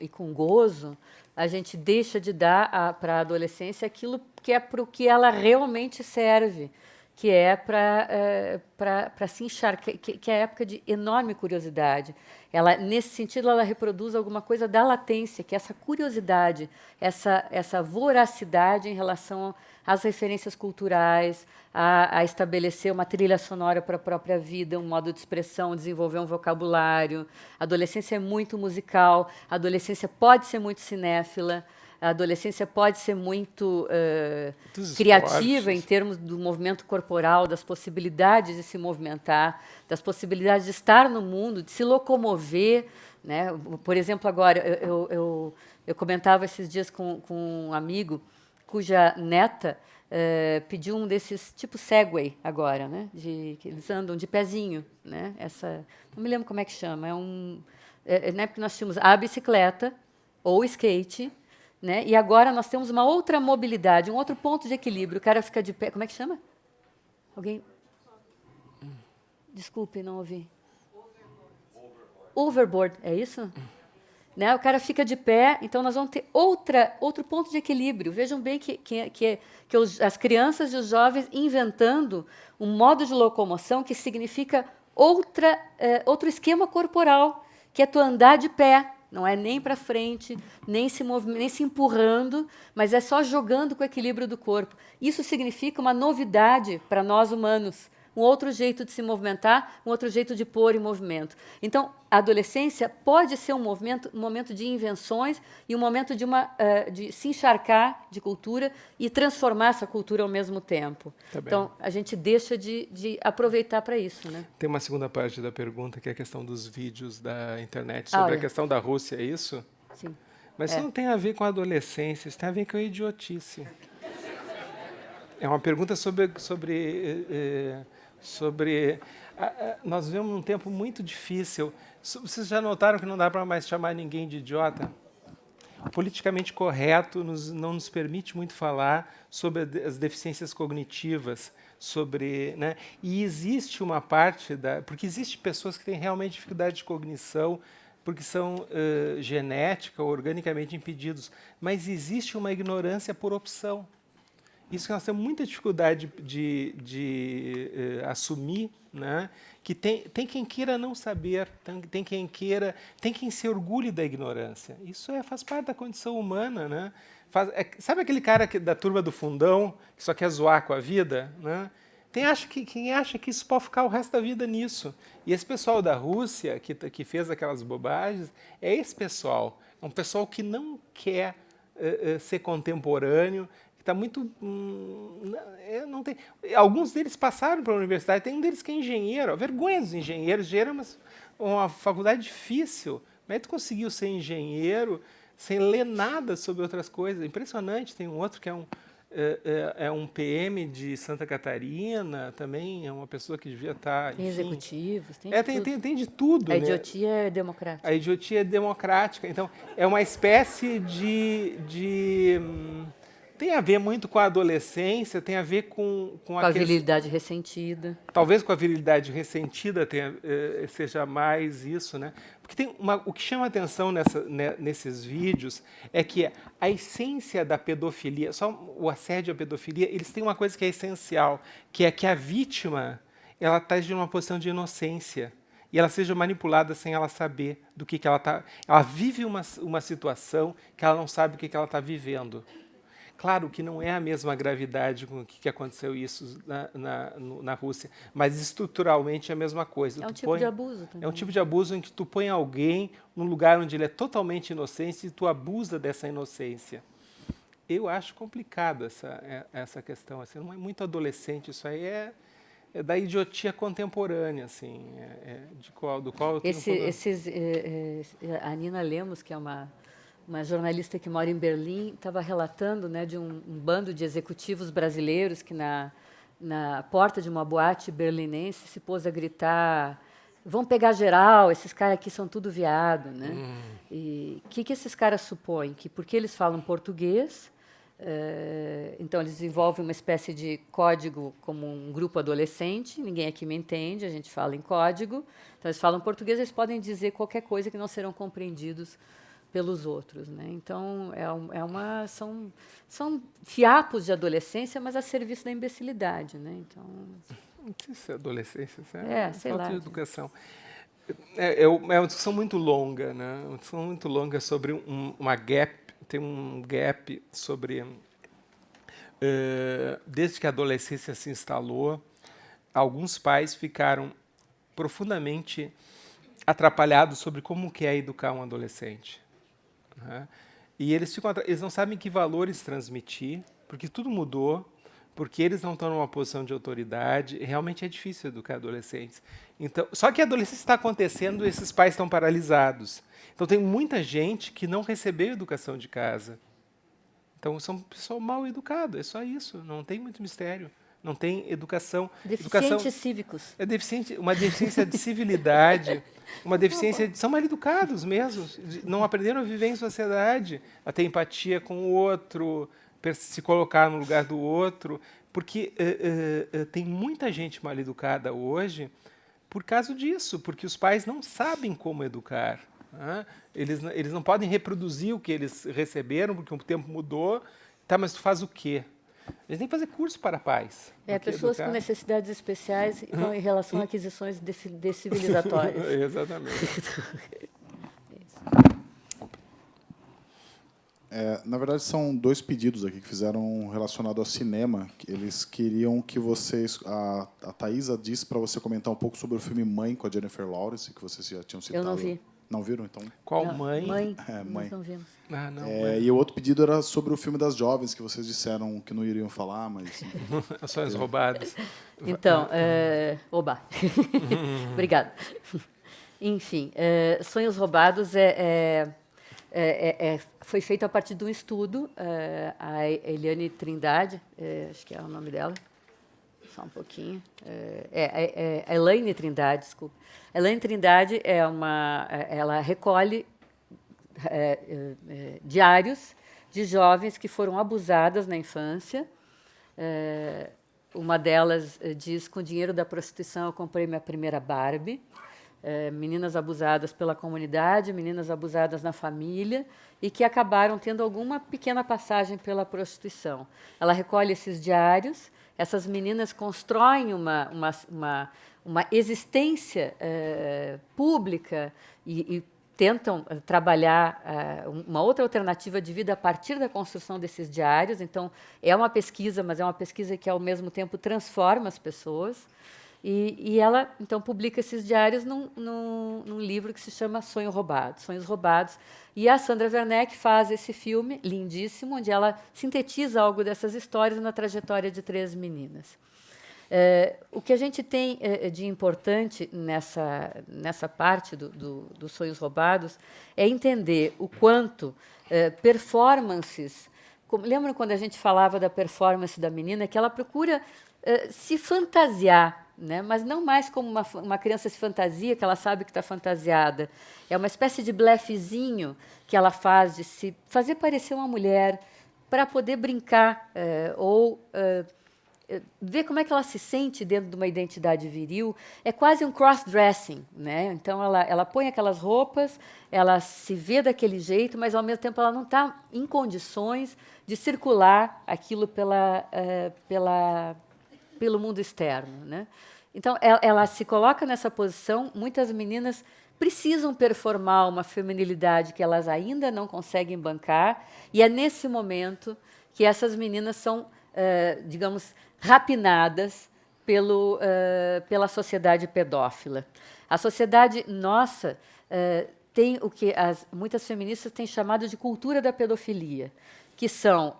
e com gozo, a gente deixa de dar para a adolescência aquilo que é para o que ela realmente serve, que é para se encharcar, que é a época de enorme curiosidade. Ela, nesse sentido, ela reproduz alguma coisa da latência, que é essa curiosidade, essa voracidade em relação às referências culturais, a estabelecer uma trilha sonora para a própria vida, um modo de expressão, desenvolver um vocabulário. A adolescência é muito musical, a adolescência pode ser muito cinéfila, a adolescência pode ser muito criativa em termos do movimento corporal, das possibilidades de se movimentar, das possibilidades de estar no mundo, de se locomover, né? Por exemplo, agora, eu comentava esses dias com um amigo cuja neta pediu um desses tipo Segway agora, né? Que eles andam de pezinho, né? Não me lembro como é que chama. Na época nós tínhamos a bicicleta ou o skate, né? E agora nós temos uma outra mobilidade, um outro ponto de equilíbrio. O cara fica de pé. Como é que chama? Alguém? Desculpe, não ouvi. Overboard, é isso? Né? O cara fica de pé, então nós vamos ter outro ponto de equilíbrio. Vejam bem que as crianças e os jovens inventando um modo de locomoção que significa outro esquema corporal, que é tu andar de pé. Não é nem para frente, nem se empurrando, mas é só jogando com o equilíbrio do corpo. Isso significa uma novidade para nós humanos, um outro jeito de se movimentar, um outro jeito de pôr em movimento. Então, a adolescência pode ser um momento de invenções e um momento de se encharcar de cultura e transformar essa cultura ao mesmo tempo. Tá bem. Então, a gente deixa de aproveitar para isso, né? Tem uma segunda parte da pergunta, que é a questão dos vídeos da internet, sobre a questão da Rússia, é isso? Sim. Mas isso não tem a ver com a adolescência, isso tem a ver com a idiotice. É uma pergunta nós vivemos um tempo muito difícil. Vocês já notaram que não dá para mais chamar ninguém de idiota? O politicamente correto não nos permite muito falar sobre as deficiências cognitivas, né? E existe uma parte porque existem pessoas que têm realmente dificuldade de cognição, porque são genética ou organicamente impedidos, mas existe uma ignorância por opção. Isso que nós temos muita dificuldade de assumir, né? Que tem quem queira não saber, tem quem se orgulhe da ignorância. Isso faz parte da condição humana, né? Sabe aquele cara da turma do fundão, que só quer zoar com a vida, né? Quem acha que isso pode ficar o resto da vida nisso. E esse pessoal da Rússia, que fez aquelas bobagens, é esse pessoal. É um pessoal que não quer ser contemporâneo, está muito... não tem, alguns deles passaram para a universidade, tem um deles que é engenheiro, a vergonha dos engenheiros, engenheiro é uma faculdade difícil, mas tu conseguiu ser engenheiro sem ler nada sobre outras coisas, impressionante. Tem um outro que é um PM de Santa Catarina, também é uma pessoa que devia estar... Tem executivos, tem de tudo. A idiotia é democrática. A idiotia é democrática, então é uma espécie tem a ver muito com a adolescência, tem a ver com a virilidade ressentida. Talvez com a virilidade ressentida seja mais isso, né? Porque o que chama atenção nesses vídeos é que a essência da pedofilia, só o assédio à pedofilia, eles têm uma coisa que é essencial, que é que a vítima ela está em uma posição de inocência e ela seja manipulada sem ela saber do que ela está... Ela vive uma situação que ela não sabe o que ela está vivendo. Claro que não é a mesma gravidade com que aconteceu isso na Rússia, mas estruturalmente é a mesma coisa. É um tipo de abuso também. É um tipo de abuso em que tu põe alguém num lugar onde ele é totalmente inocente e tu abusa dessa inocência. Eu acho complicado essa questão. Assim, não é muito adolescente, isso aí é da idiotia contemporânea, assim, do qual eu tenho a Nina Lemos, que é uma jornalista que mora em Berlim, estava relatando, né, de um bando de executivos brasileiros que na porta de uma boate berlinense se pôs a gritar: vão pegar geral, esses caras aqui são tudo viado, né? E o que esses caras supõem? Que porque eles falam português, então eles desenvolvem uma espécie de código como um grupo adolescente, ninguém aqui me entende, a gente fala em código, então eles falam português, eles podem dizer qualquer coisa que não serão compreendidos pelos outros, né? Então são fiapos de adolescência, mas a serviço da imbecilidade, né? Então Não sei se é adolescência, sei falta lá. de educação. É uma discussão muito longa, né? Uma discussão muito longa sobre uma gap, tem um gap sobre desde que a adolescência se instalou, alguns pais ficaram profundamente atrapalhados sobre como que é educar um adolescente, né? E eles não sabem que valores transmitir, porque tudo mudou, porque eles não estão numa posição de autoridade. Realmente é difícil educar adolescentes. Então, só que a adolescência está acontecendo e esses pais estão paralisados. Então tem muita gente que não recebeu educação de casa. Então são pessoas mal educadas, é só isso, não tem muito mistério. Não tem educação. Deficientes cívicos. É uma deficiência de civilidade, uma deficiência são mal educados mesmo, não aprenderam a viver em sociedade, a ter empatia com o outro, se colocar no lugar do outro, porque tem muita gente mal educada hoje por causa disso, porque os pais não sabem como educar, né? Eles não podem reproduzir o que eles receberam, porque o tempo mudou. Tá, mas tu faz o quê? Eles têm que fazer curso para pais. Pessoas com necessidades especiais em relação a aquisições decivilizatórias. Exatamente. Na verdade, são 2 pedidos aqui que fizeram relacionado ao cinema. Eles queriam que vocês... A Thaisa disse para você comentar um pouco sobre o filme Mãe, com a Jennifer Lawrence, que vocês já tinham citado. Eu não vi. Não viram, então? Qual não, mãe? Mãe. Mãe. Nós não vimos. Ah, não. E o outro pedido era sobre o filme das jovens, que vocês disseram que não iriam falar, mas... Sonhos roubados. Então, oba. Obrigada. Enfim, Sonhos Roubados foi feito a partir de um estudo. A Eliane Trindade, acho que é o nome dela, só um pouquinho. Elaine Trindade, desculpa. Elaine Trindade ela recolhe diários de jovens que foram abusadas na infância. Uma delas diz: com o dinheiro da prostituição eu comprei minha primeira Barbie. Meninas abusadas pela comunidade, meninas abusadas na família e que acabaram tendo alguma pequena passagem pela prostituição. Ela recolhe esses diários, essas meninas constroem uma existência pública e tentam trabalhar uma outra alternativa de vida a partir da construção desses diários. Então, é uma pesquisa, mas é uma pesquisa que, ao mesmo tempo, transforma as pessoas. E ela, então, publica esses diários num livro que se chama Sonhos Roubados. E a Sandra Werneck faz esse filme lindíssimo, onde ela sintetiza algo dessas histórias na trajetória de 3 meninas. O que a gente tem de importante nessa parte do Sonhos Roubados é entender o quanto performances... Lembram quando a gente falava da performance da menina, que ela procura se fantasiar, né? Mas não mais como uma criança se fantasia, que ela sabe que está fantasiada. É uma espécie de blefezinho que ela faz de se fazer parecer uma mulher para poder brincar ou ver como é que ela se sente dentro de uma identidade viril. É quase um cross-dressing, né? Então, ela põe aquelas roupas, ela se vê daquele jeito, mas, ao mesmo tempo, ela não está em condições de circular aquilo pelo mundo externo, né? Então, ela se coloca nessa posição. Muitas meninas precisam performar uma feminilidade que elas ainda não conseguem bancar, e é nesse momento que essas meninas são, digamos, rapinadas pela sociedade pedófila. A sociedade nossa tem o que muitas feministas têm chamado de cultura da pedofilia, que são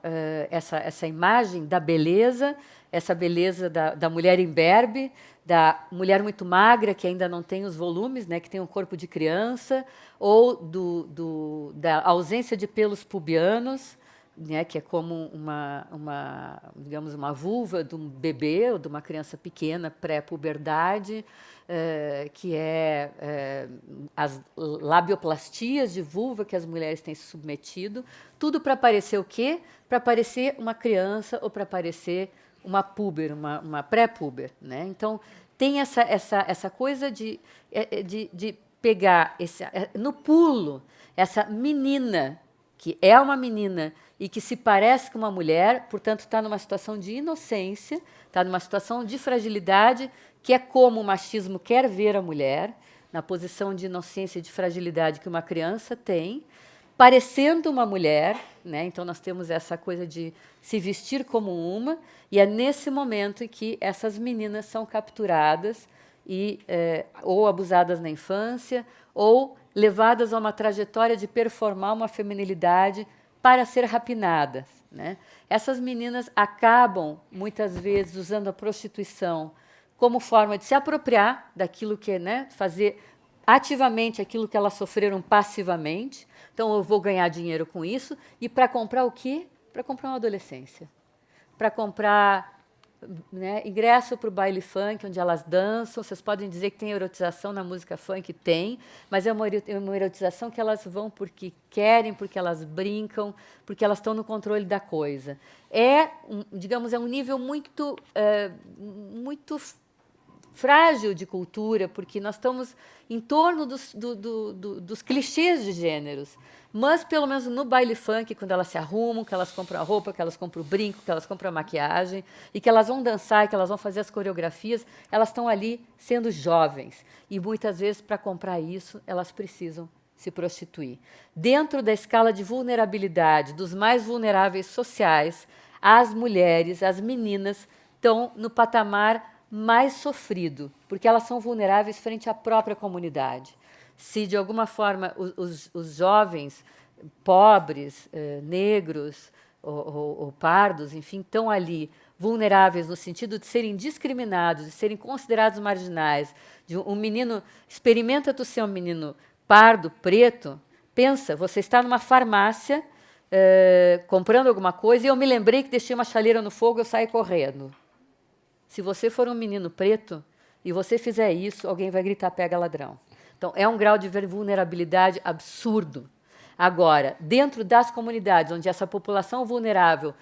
essa imagem da beleza, essa beleza da mulher imberbe, da mulher muito magra, que ainda não tem os volumes, né, que tem um corpo de criança, ou da ausência de pelos pubianos, né, que é como digamos, uma vulva de um bebê ou de uma criança pequena, pré-puberdade, que as labioplastias de vulva que as mulheres têm se submetido, tudo para parecer o quê? Para parecer uma criança ou para parecer uma puber, uma pré-puber, né? Então, tem essa coisa de pegar no pulo essa menina, que é uma menina e que se parece com uma mulher, portanto, está numa situação de inocência, está numa situação de fragilidade, que é como o machismo quer ver a mulher, na posição de inocência e de fragilidade que uma criança tem, parecendo uma mulher, né? Então nós temos essa coisa de se vestir como uma, e é nesse momento em que essas meninas são capturadas e ou abusadas na infância, ou levadas a uma trajetória de performar uma feminilidade para ser rapinadas, né? Essas meninas acabam, muitas vezes, usando a prostituição como forma de se apropriar daquilo que é, né, fazer ativamente aquilo que elas sofreram passivamente. Então, eu vou ganhar dinheiro com isso. E para comprar o quê? Para comprar uma adolescência. Para comprar, né, ingresso para o baile funk, onde elas dançam. Vocês podem dizer que tem erotização na música funk? Tem, mas é uma erotização que elas vão porque querem, porque elas brincam, porque elas estão no controle da coisa. Digamos, é um nível muito frágil de cultura, porque nós estamos em torno dos clichês de gêneros. Mas, pelo menos no baile funk, quando elas se arrumam, que elas compram a roupa, que elas compram o brinco, que elas compram a maquiagem, e que elas vão dançar, que elas vão fazer as coreografias, elas estão ali sendo jovens. E, muitas vezes, para comprar isso, elas precisam se prostituir. Dentro da escala de vulnerabilidade dos mais vulneráveis sociais, as mulheres, as meninas, estão no patamar mais sofrido, porque elas são vulneráveis frente à própria comunidade. Se, de alguma forma, os jovens pobres, negros ou pardos, enfim, estão ali vulneráveis no sentido de serem discriminados, de serem considerados marginais, de um menino, experimenta tu ser um menino pardo, preto, pensa, você está numa farmácia comprando alguma coisa e eu me lembrei que deixei uma chaleira no fogo, eu saí correndo. Se você for um menino preto e você fizer isso, alguém vai gritar, pega ladrão. Então, é um grau de vulnerabilidade absurdo. Agora, dentro das comunidades onde essa população vulnerável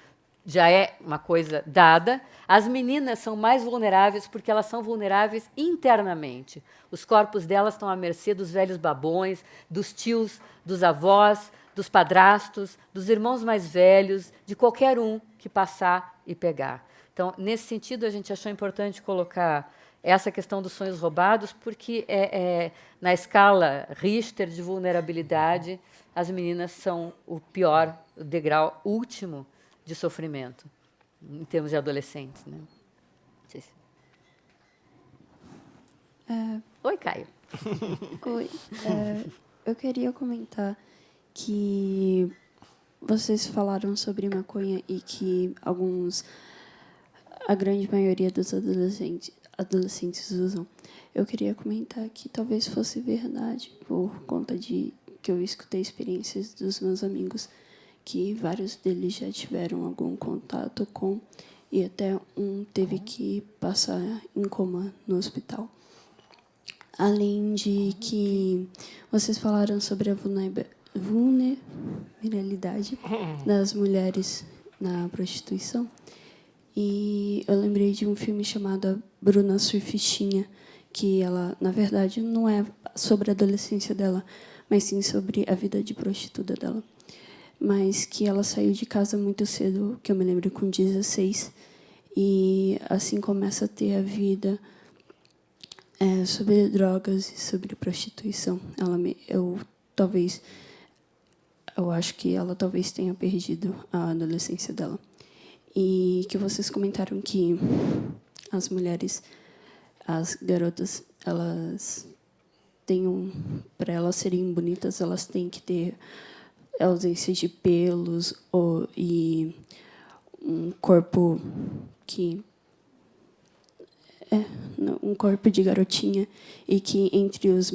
já é uma coisa dada, as meninas são mais vulneráveis porque elas são vulneráveis internamente. Os corpos delas estão à mercê dos velhos babões, dos tios, dos avós, dos padrastos, dos irmãos mais velhos, de qualquer um que passar e pegar. Então, nesse sentido, a gente achou importante colocar essa questão dos sonhos roubados, porque na escala Richter de vulnerabilidade, as meninas são o pior, o degrau último de sofrimento, em termos de adolescentes, né? Não sei se... Oi, Caio. Oi. Eu queria comentar que vocês falaram sobre maconha e que a grande maioria dos adolescentes usam. Eu queria comentar que talvez fosse verdade, por conta de que eu escutei experiências dos meus amigos, que vários deles já tiveram algum contato com, e até um teve que passar em coma no hospital. Além de que vocês falaram sobre a vulnerabilidade das mulheres na prostituição, e eu lembrei de um filme chamado Bruna Surfistinha, que ela, na verdade, não é sobre a adolescência dela, mas sim sobre a vida de prostituta dela. Mas que ela saiu de casa muito cedo, que eu me lembro, com 16, e assim começa a ter a vida sobre drogas e sobre prostituição. Eu acho que ela talvez tenha perdido a adolescência dela. E que vocês comentaram que as mulheres, as garotas, elas têm para elas serem bonitas, elas têm que ter ausência de pelos e um corpo um corpo de garotinha, e que entre os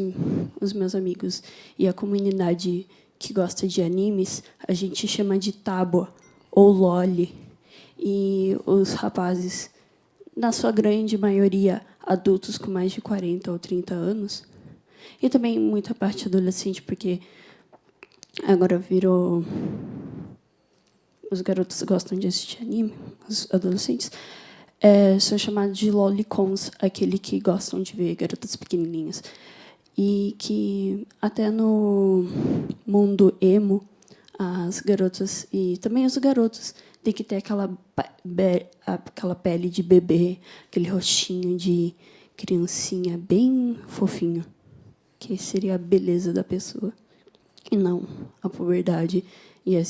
meus amigos e a comunidade que gosta de animes, a gente chama de tábua ou loli. E os rapazes, na sua grande maioria, adultos com mais de 40 ou 30 anos, e também muita parte adolescente, porque agora virou... Os garotos gostam de assistir anime, os adolescentes, são chamados de lolicons, aquele que gostam de ver garotas pequenininhas. e que até no mundo emo, as garotas e também os garotos têm que ter aquela pele de bebê, aquele rostinho de criancinha bem fofinho, que seria a beleza da pessoa, e não a puberdade e a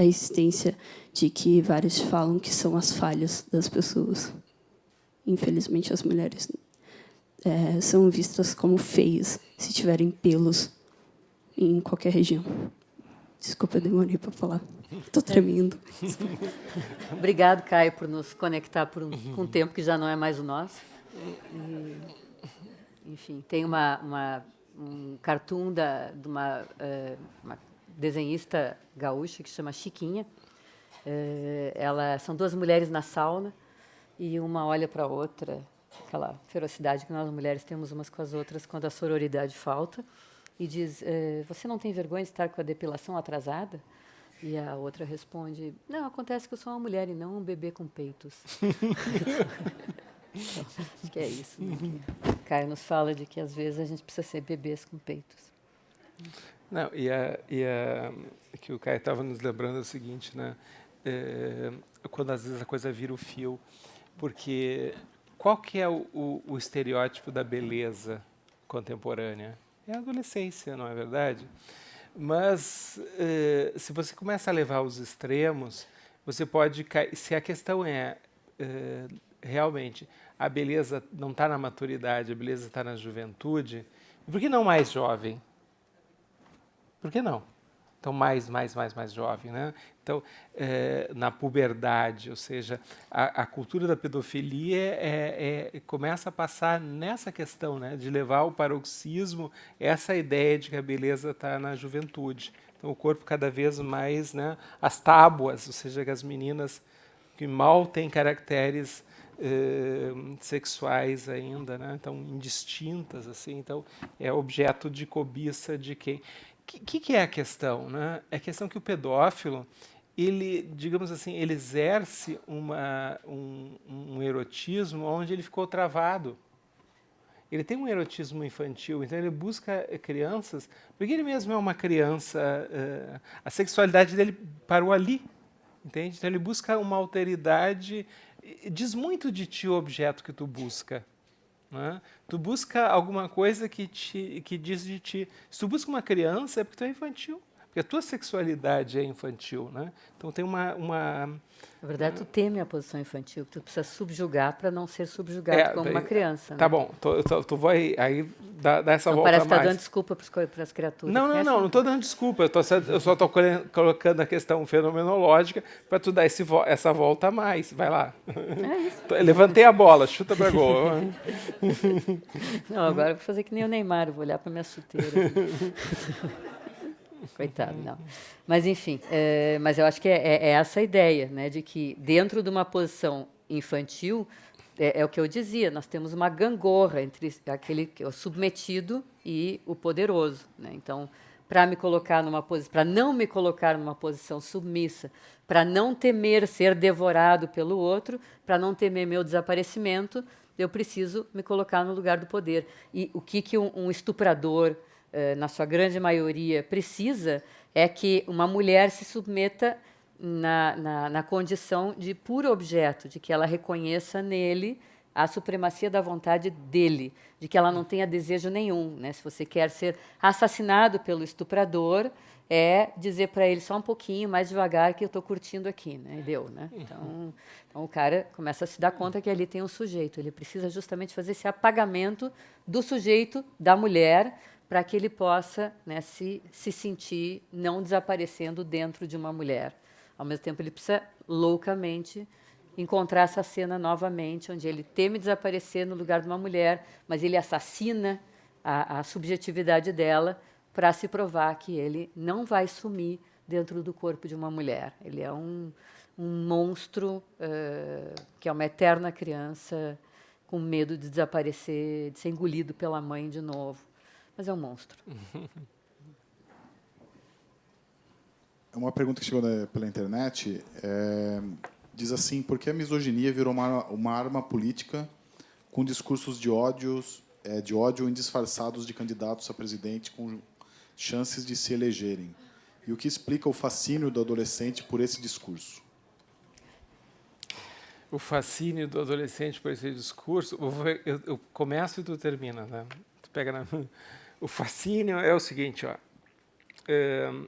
existência de que vários falam que são as falhas das pessoas. Infelizmente, as mulheres são vistas como feias se tiverem pelos em qualquer região. Desculpa, eu demorei para falar. Estou tremendo. Obrigado, Caio, por nos conectar com um tempo que já não é mais o nosso. Enfim, tem um cartoon de uma desenhista gaúcha que se chama Chiquinha. São duas mulheres na sauna e uma olha para a outra, aquela ferocidade que nós mulheres temos umas com as outras quando a sororidade falta, e diz, você não tem vergonha de estar com a depilação atrasada? E a outra responde, não, acontece que eu sou uma mulher e não um bebê com peitos. Então, acho que é isso. Né? Caio nos fala de que às vezes a gente precisa ser bebês com peitos. Não, que o Caio estava nos lembrando é o seguinte, né? Quando às vezes a coisa vira o fio, porque qual que é o estereótipo da beleza contemporânea? É a adolescência, não é verdade? Mas se você começa a levar os extremos, você pode cair. Se a questão realmente a beleza não está na maturidade, a beleza está na juventude, por que não mais jovem? Por que não? Então, mais jovem, né? Então, na puberdade, ou seja, a cultura da pedofilia começa a passar nessa questão, né, de levar ao paroxismo essa ideia de que a beleza está na juventude. Então, o corpo cada vez mais, né, as tábuas, ou seja, que as meninas que mal têm caracteres sexuais ainda, né, então indistintas, assim, então é objeto de cobiça de quem... O que é a questão? Né? É a questão que o pedófilo, ele, digamos assim, ele exerce um erotismo onde ele ficou travado. Ele tem um erotismo infantil, então ele busca crianças, porque ele mesmo é uma criança, a sexualidade dele parou ali, entende? Então ele busca uma alteridade, diz muito de ti o objeto que tu busca. Né? Tu busca alguma coisa que diz de ti. Se tu busca uma criança, é porque tu é infantil. Porque a tua sexualidade é infantil. Né? Então tem uma... Na verdade, tu teme a posição infantil, que tu precisa subjugar para não ser subjugado como uma criança. Tá né? bom, tu vai aí dar essa não volta parece mais. que está dando desculpa para as criaturas. Não estou dando desculpa, eu só estou colocando a questão fenomenológica para tu dar essa volta a mais. Vai lá. É isso. Levantei a bola, chuta para gol. Não, agora eu vou fazer que nem o Neymar, vou olhar para minha chuteira. Coitado, não. Mas, enfim, mas eu acho que é essa ideia, né, de que dentro de uma posição infantil, é o que eu dizia, nós temos uma gangorra entre aquele que é o submetido e o poderoso. Né? Então, para não me colocar numa posição submissa, para não temer ser devorado pelo outro, para não temer meu desaparecimento, eu preciso me colocar no lugar do poder. E o que um estuprador, na sua grande maioria, precisa é que uma mulher se submeta na condição de puro objeto, de que ela reconheça nele a supremacia da vontade dele, de que ela não tenha desejo nenhum. Né? Se você quer ser assassinado pelo estuprador, é dizer para ele só um pouquinho, mais devagar, que eu estou curtindo aqui. Né? E deu, né? Então, o cara começa a se dar conta que ali tem um sujeito. Ele precisa justamente fazer esse apagamento do sujeito, da mulher, para que ele possa, né, se sentir não desaparecendo dentro de uma mulher. Ao mesmo tempo, ele precisa loucamente encontrar essa cena novamente, onde ele teme desaparecer no lugar de uma mulher, mas ele assassina a subjetividade dela para se provar que ele não vai sumir dentro do corpo de uma mulher. Ele é um monstro que é uma eterna criança com medo de desaparecer, de ser engolido pela mãe de novo. Mas é um monstro. É uma pergunta que chegou pela internet. Diz assim, por que a misoginia virou uma arma política com discursos de ódio de ódio indisfarçados de candidatos a presidente com chances de se elegerem. E o que explica o fascínio do adolescente por esse discurso? O fascínio do adolescente por esse discurso, eu começo e tu termina, né? Tu pega o fascínio é o seguinte, ó.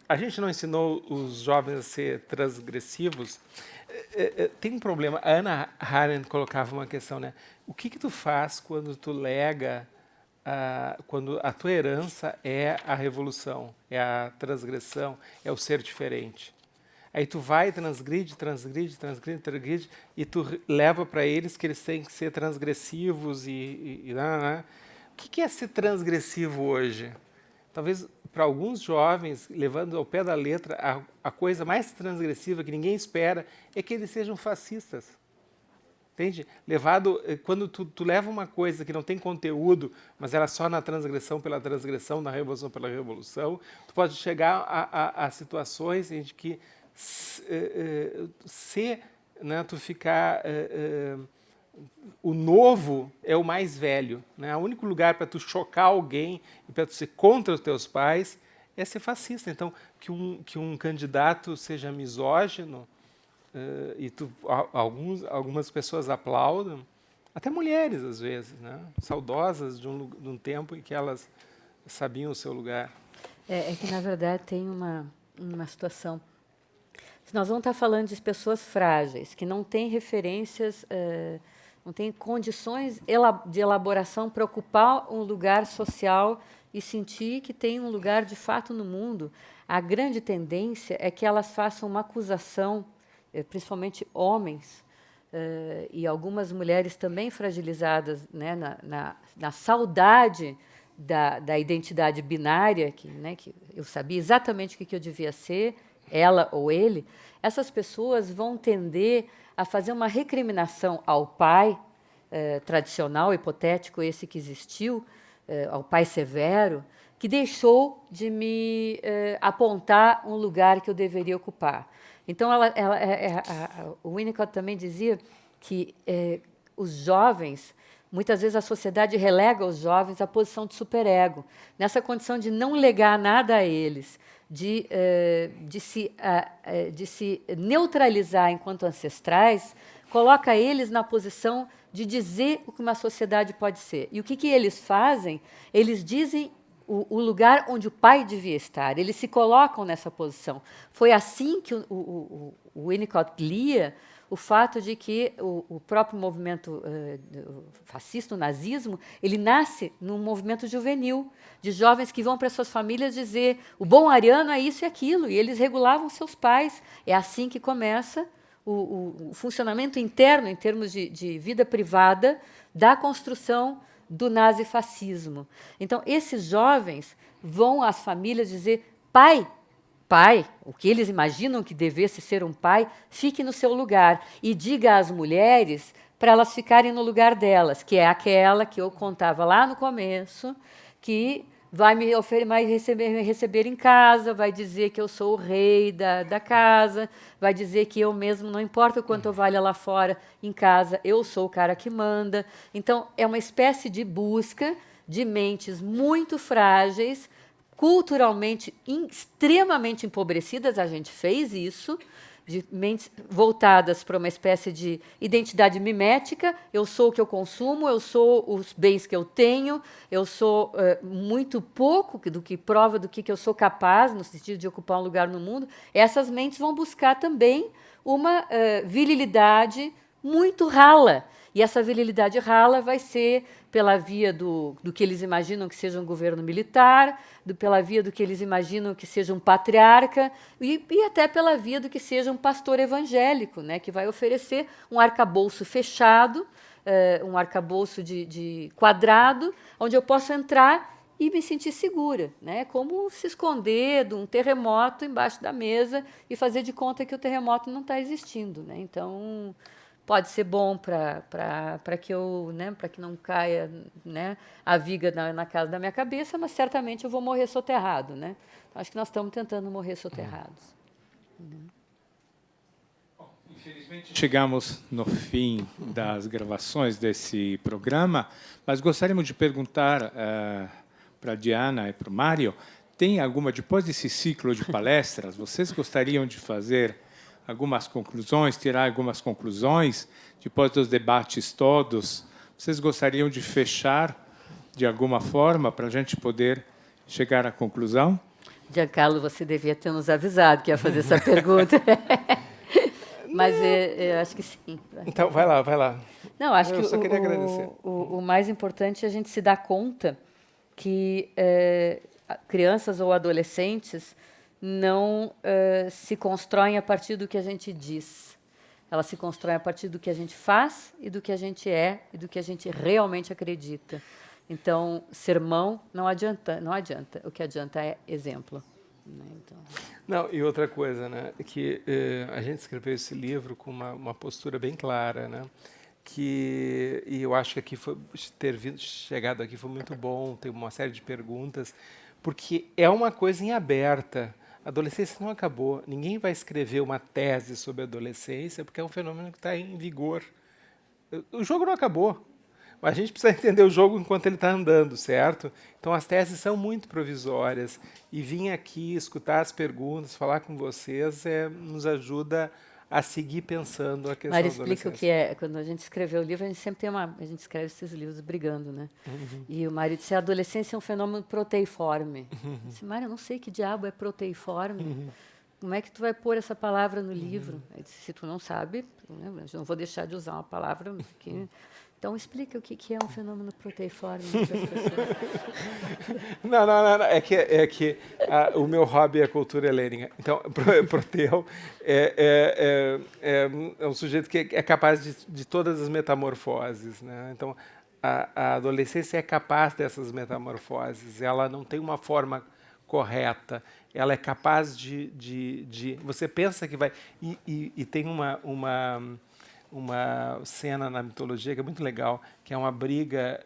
A gente não ensinou os jovens a ser transgressivos. Tem um problema. A Hannah Arendt colocava uma questão, né? O que tu faz quando tu lega, quando a tua herança é a revolução, é a transgressão, é o ser diferente? Aí tu vai, transgride, e tu leva para eles que eles têm que ser transgressivos né? O que é ser transgressivo hoje? Talvez para alguns jovens, levando ao pé da letra, a coisa mais transgressiva que ninguém espera é que eles sejam fascistas. Entende? Quando tu leva uma coisa que não tem conteúdo, mas ela só na transgressão pela transgressão, na revolução pela revolução, tu pode chegar a situações em que né, tu ficar... o novo é o mais velho, né? O único lugar para tu chocar alguém e para tu ser contra os teus pais é ser fascista. Então, que um candidato seja misógino e algumas pessoas aplaudam, até mulheres às vezes, né? Saudosas de um tempo em que elas sabiam o seu lugar. É que, na verdade, tem uma situação. Se nós vamos estar falando de pessoas frágeis, que não têm referências, não têm condições de elaboração para ocupar um lugar social e sentir que tem um lugar de fato no mundo, a grande tendência é que elas façam uma acusação, principalmente homens, e algumas mulheres também fragilizadas, né, na saudade da identidade binária, que eu sabia exatamente o que eu devia ser, ela ou ele. Essas pessoas vão tender a fazer uma recriminação ao pai tradicional, hipotético, esse que existiu, ao pai severo, que deixou de me apontar um lugar que eu deveria ocupar. Então, o Winnicott também dizia que os jovens, muitas vezes a sociedade relega os jovens à posição de superego, nessa condição de não legar nada a eles, de se neutralizar enquanto ancestrais, coloca eles na posição de dizer o que uma sociedade pode ser. E o que eles fazem? Eles dizem o lugar onde o pai devia estar. Eles se colocam nessa posição. Foi assim que o Winnicott lia o fato de que o próprio movimento fascista, o nazismo, ele nasce num movimento juvenil, de jovens que vão para suas famílias dizer o bom ariano é isso e aquilo, e eles regulavam seus pais. É assim que começa o funcionamento interno, em termos de vida privada, da construção do nazifascismo. Então, esses jovens vão às famílias dizer: pai, o que eles imaginam que devesse ser um pai, fique no seu lugar e diga às mulheres para elas ficarem no lugar delas, que é aquela que eu contava lá no começo, que vai me receber em casa, vai dizer que eu sou o rei da casa, vai dizer que eu mesmo, não importa o quanto eu valha lá fora, em casa, eu sou o cara que manda. Então, é uma espécie de busca de mentes muito frágeis, culturalmente extremamente empobrecidas, a gente fez isso, de mentes voltadas para uma espécie de identidade mimética. Eu sou o que eu consumo, eu sou os bens que eu tenho, eu sou muito pouco do que prova do que eu sou capaz, no sentido de ocupar um lugar no mundo. Essas mentes vão buscar também uma virilidade muito rala. E essa virilidade rala vai ser pela via do que eles imaginam que seja um governo militar, pela via do que eles imaginam que seja um patriarca, e até pela via do que seja um pastor evangélico, né, que vai oferecer um arcabouço fechado, um arcabouço de quadrado, onde eu posso entrar e me sentir segura, né, como se esconder de um terremoto embaixo da mesa e fazer de conta que o terremoto não está existindo, né. Então, pode ser bom para que eu, né, para que não caia, né, a viga na casa da minha cabeça, mas certamente eu vou morrer soterrado, né? Acho que nós estamos tentando morrer soterrados. Infelizmente, chegamos no fim das gravações desse programa, mas gostaríamos de perguntar para a Diana e para o Mário, tem alguma, depois desse ciclo de palestras, vocês gostariam de fazer algumas conclusões, tirar algumas conclusões, depois dos debates todos, vocês gostariam de fechar de alguma forma para a gente poder chegar à conclusão? Giancarlo, você devia ter nos avisado que ia fazer essa pergunta. Mas eu acho que sim. Então, vai lá. Não, acho Eu que só queria agradecer. o mais importante é a gente se dar conta que crianças ou adolescentes não se constroem a partir do que a gente diz. Elas se constroem a partir do que a gente faz e do que a gente é e do que a gente realmente acredita. Então, sermão não adianta. O que adianta é exemplo. Né? Então... Não, e outra coisa, né, que a gente escreveu esse livro com uma postura bem clara, né, e eu acho que aqui chegado aqui foi muito bom, tem uma série de perguntas, porque é uma coisa em aberta. A adolescência não acabou. Ninguém vai escrever uma tese sobre a adolescência, porque é um fenômeno que está em vigor. O jogo não acabou. Mas a gente precisa entender o jogo enquanto ele está andando, certo? Então, as teses são muito provisórias. E vir aqui, escutar as perguntas, falar com vocês, nos ajuda a seguir pensando a questão da adolescência. Mário explica o que é. Quando a gente escreveu o livro, a gente sempre tem a gente escreve esses livros brigando, né? Uhum. E o Mário disse, a adolescência é um fenômeno proteiforme. Eu disse, Mário, eu não sei que diabo é proteiforme. Como é que tu vai pôr essa palavra no livro? Eu disse, se tu não sabe, eu não vou deixar de usar uma palavra que... Então, explica o que é um fenômeno proteiforme para as pessoas. Não. É que o meu hobby é a cultura helênica. Então, Proteu é um sujeito que é capaz de todas as metamorfoses. Né? Então, a adolescência é capaz dessas metamorfoses. Ela não tem uma forma correta. Ela é capaz de você pensa que vai... E tem uma cena na mitologia que é muito legal, que é uma briga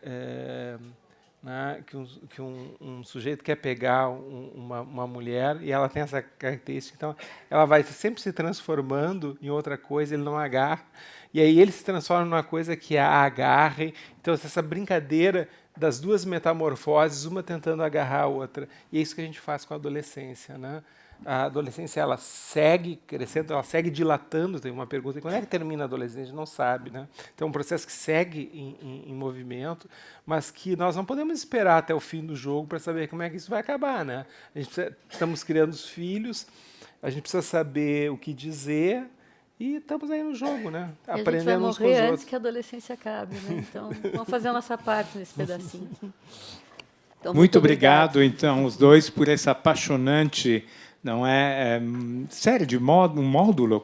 né, que um sujeito quer pegar uma mulher e ela tem essa característica, então ela vai sempre se transformando em outra coisa, ele não agarra, e aí ele se transforma numa coisa que a agarre, então essa brincadeira das duas metamorfoses, uma tentando agarrar a outra, e é isso que a gente faz com a adolescência, né? A adolescência ela segue crescendo, ela segue dilatando. Tem uma pergunta: quando é que termina a adolescência? A gente não sabe, né? Então é um processo que segue em movimento, mas que nós não podemos esperar até o fim do jogo para saber como é que isso vai acabar, né? Estamos criando os filhos, a gente precisa saber o que dizer e estamos aí no jogo, né? Aprendendo uns com os outros. A gente vai morrer antes que a adolescência acabe, né? Então vamos fazer a nossa parte nesse pedacinho. Então, muito obrigado, então, os dois, por essa apaixonante... Não é série de um módulo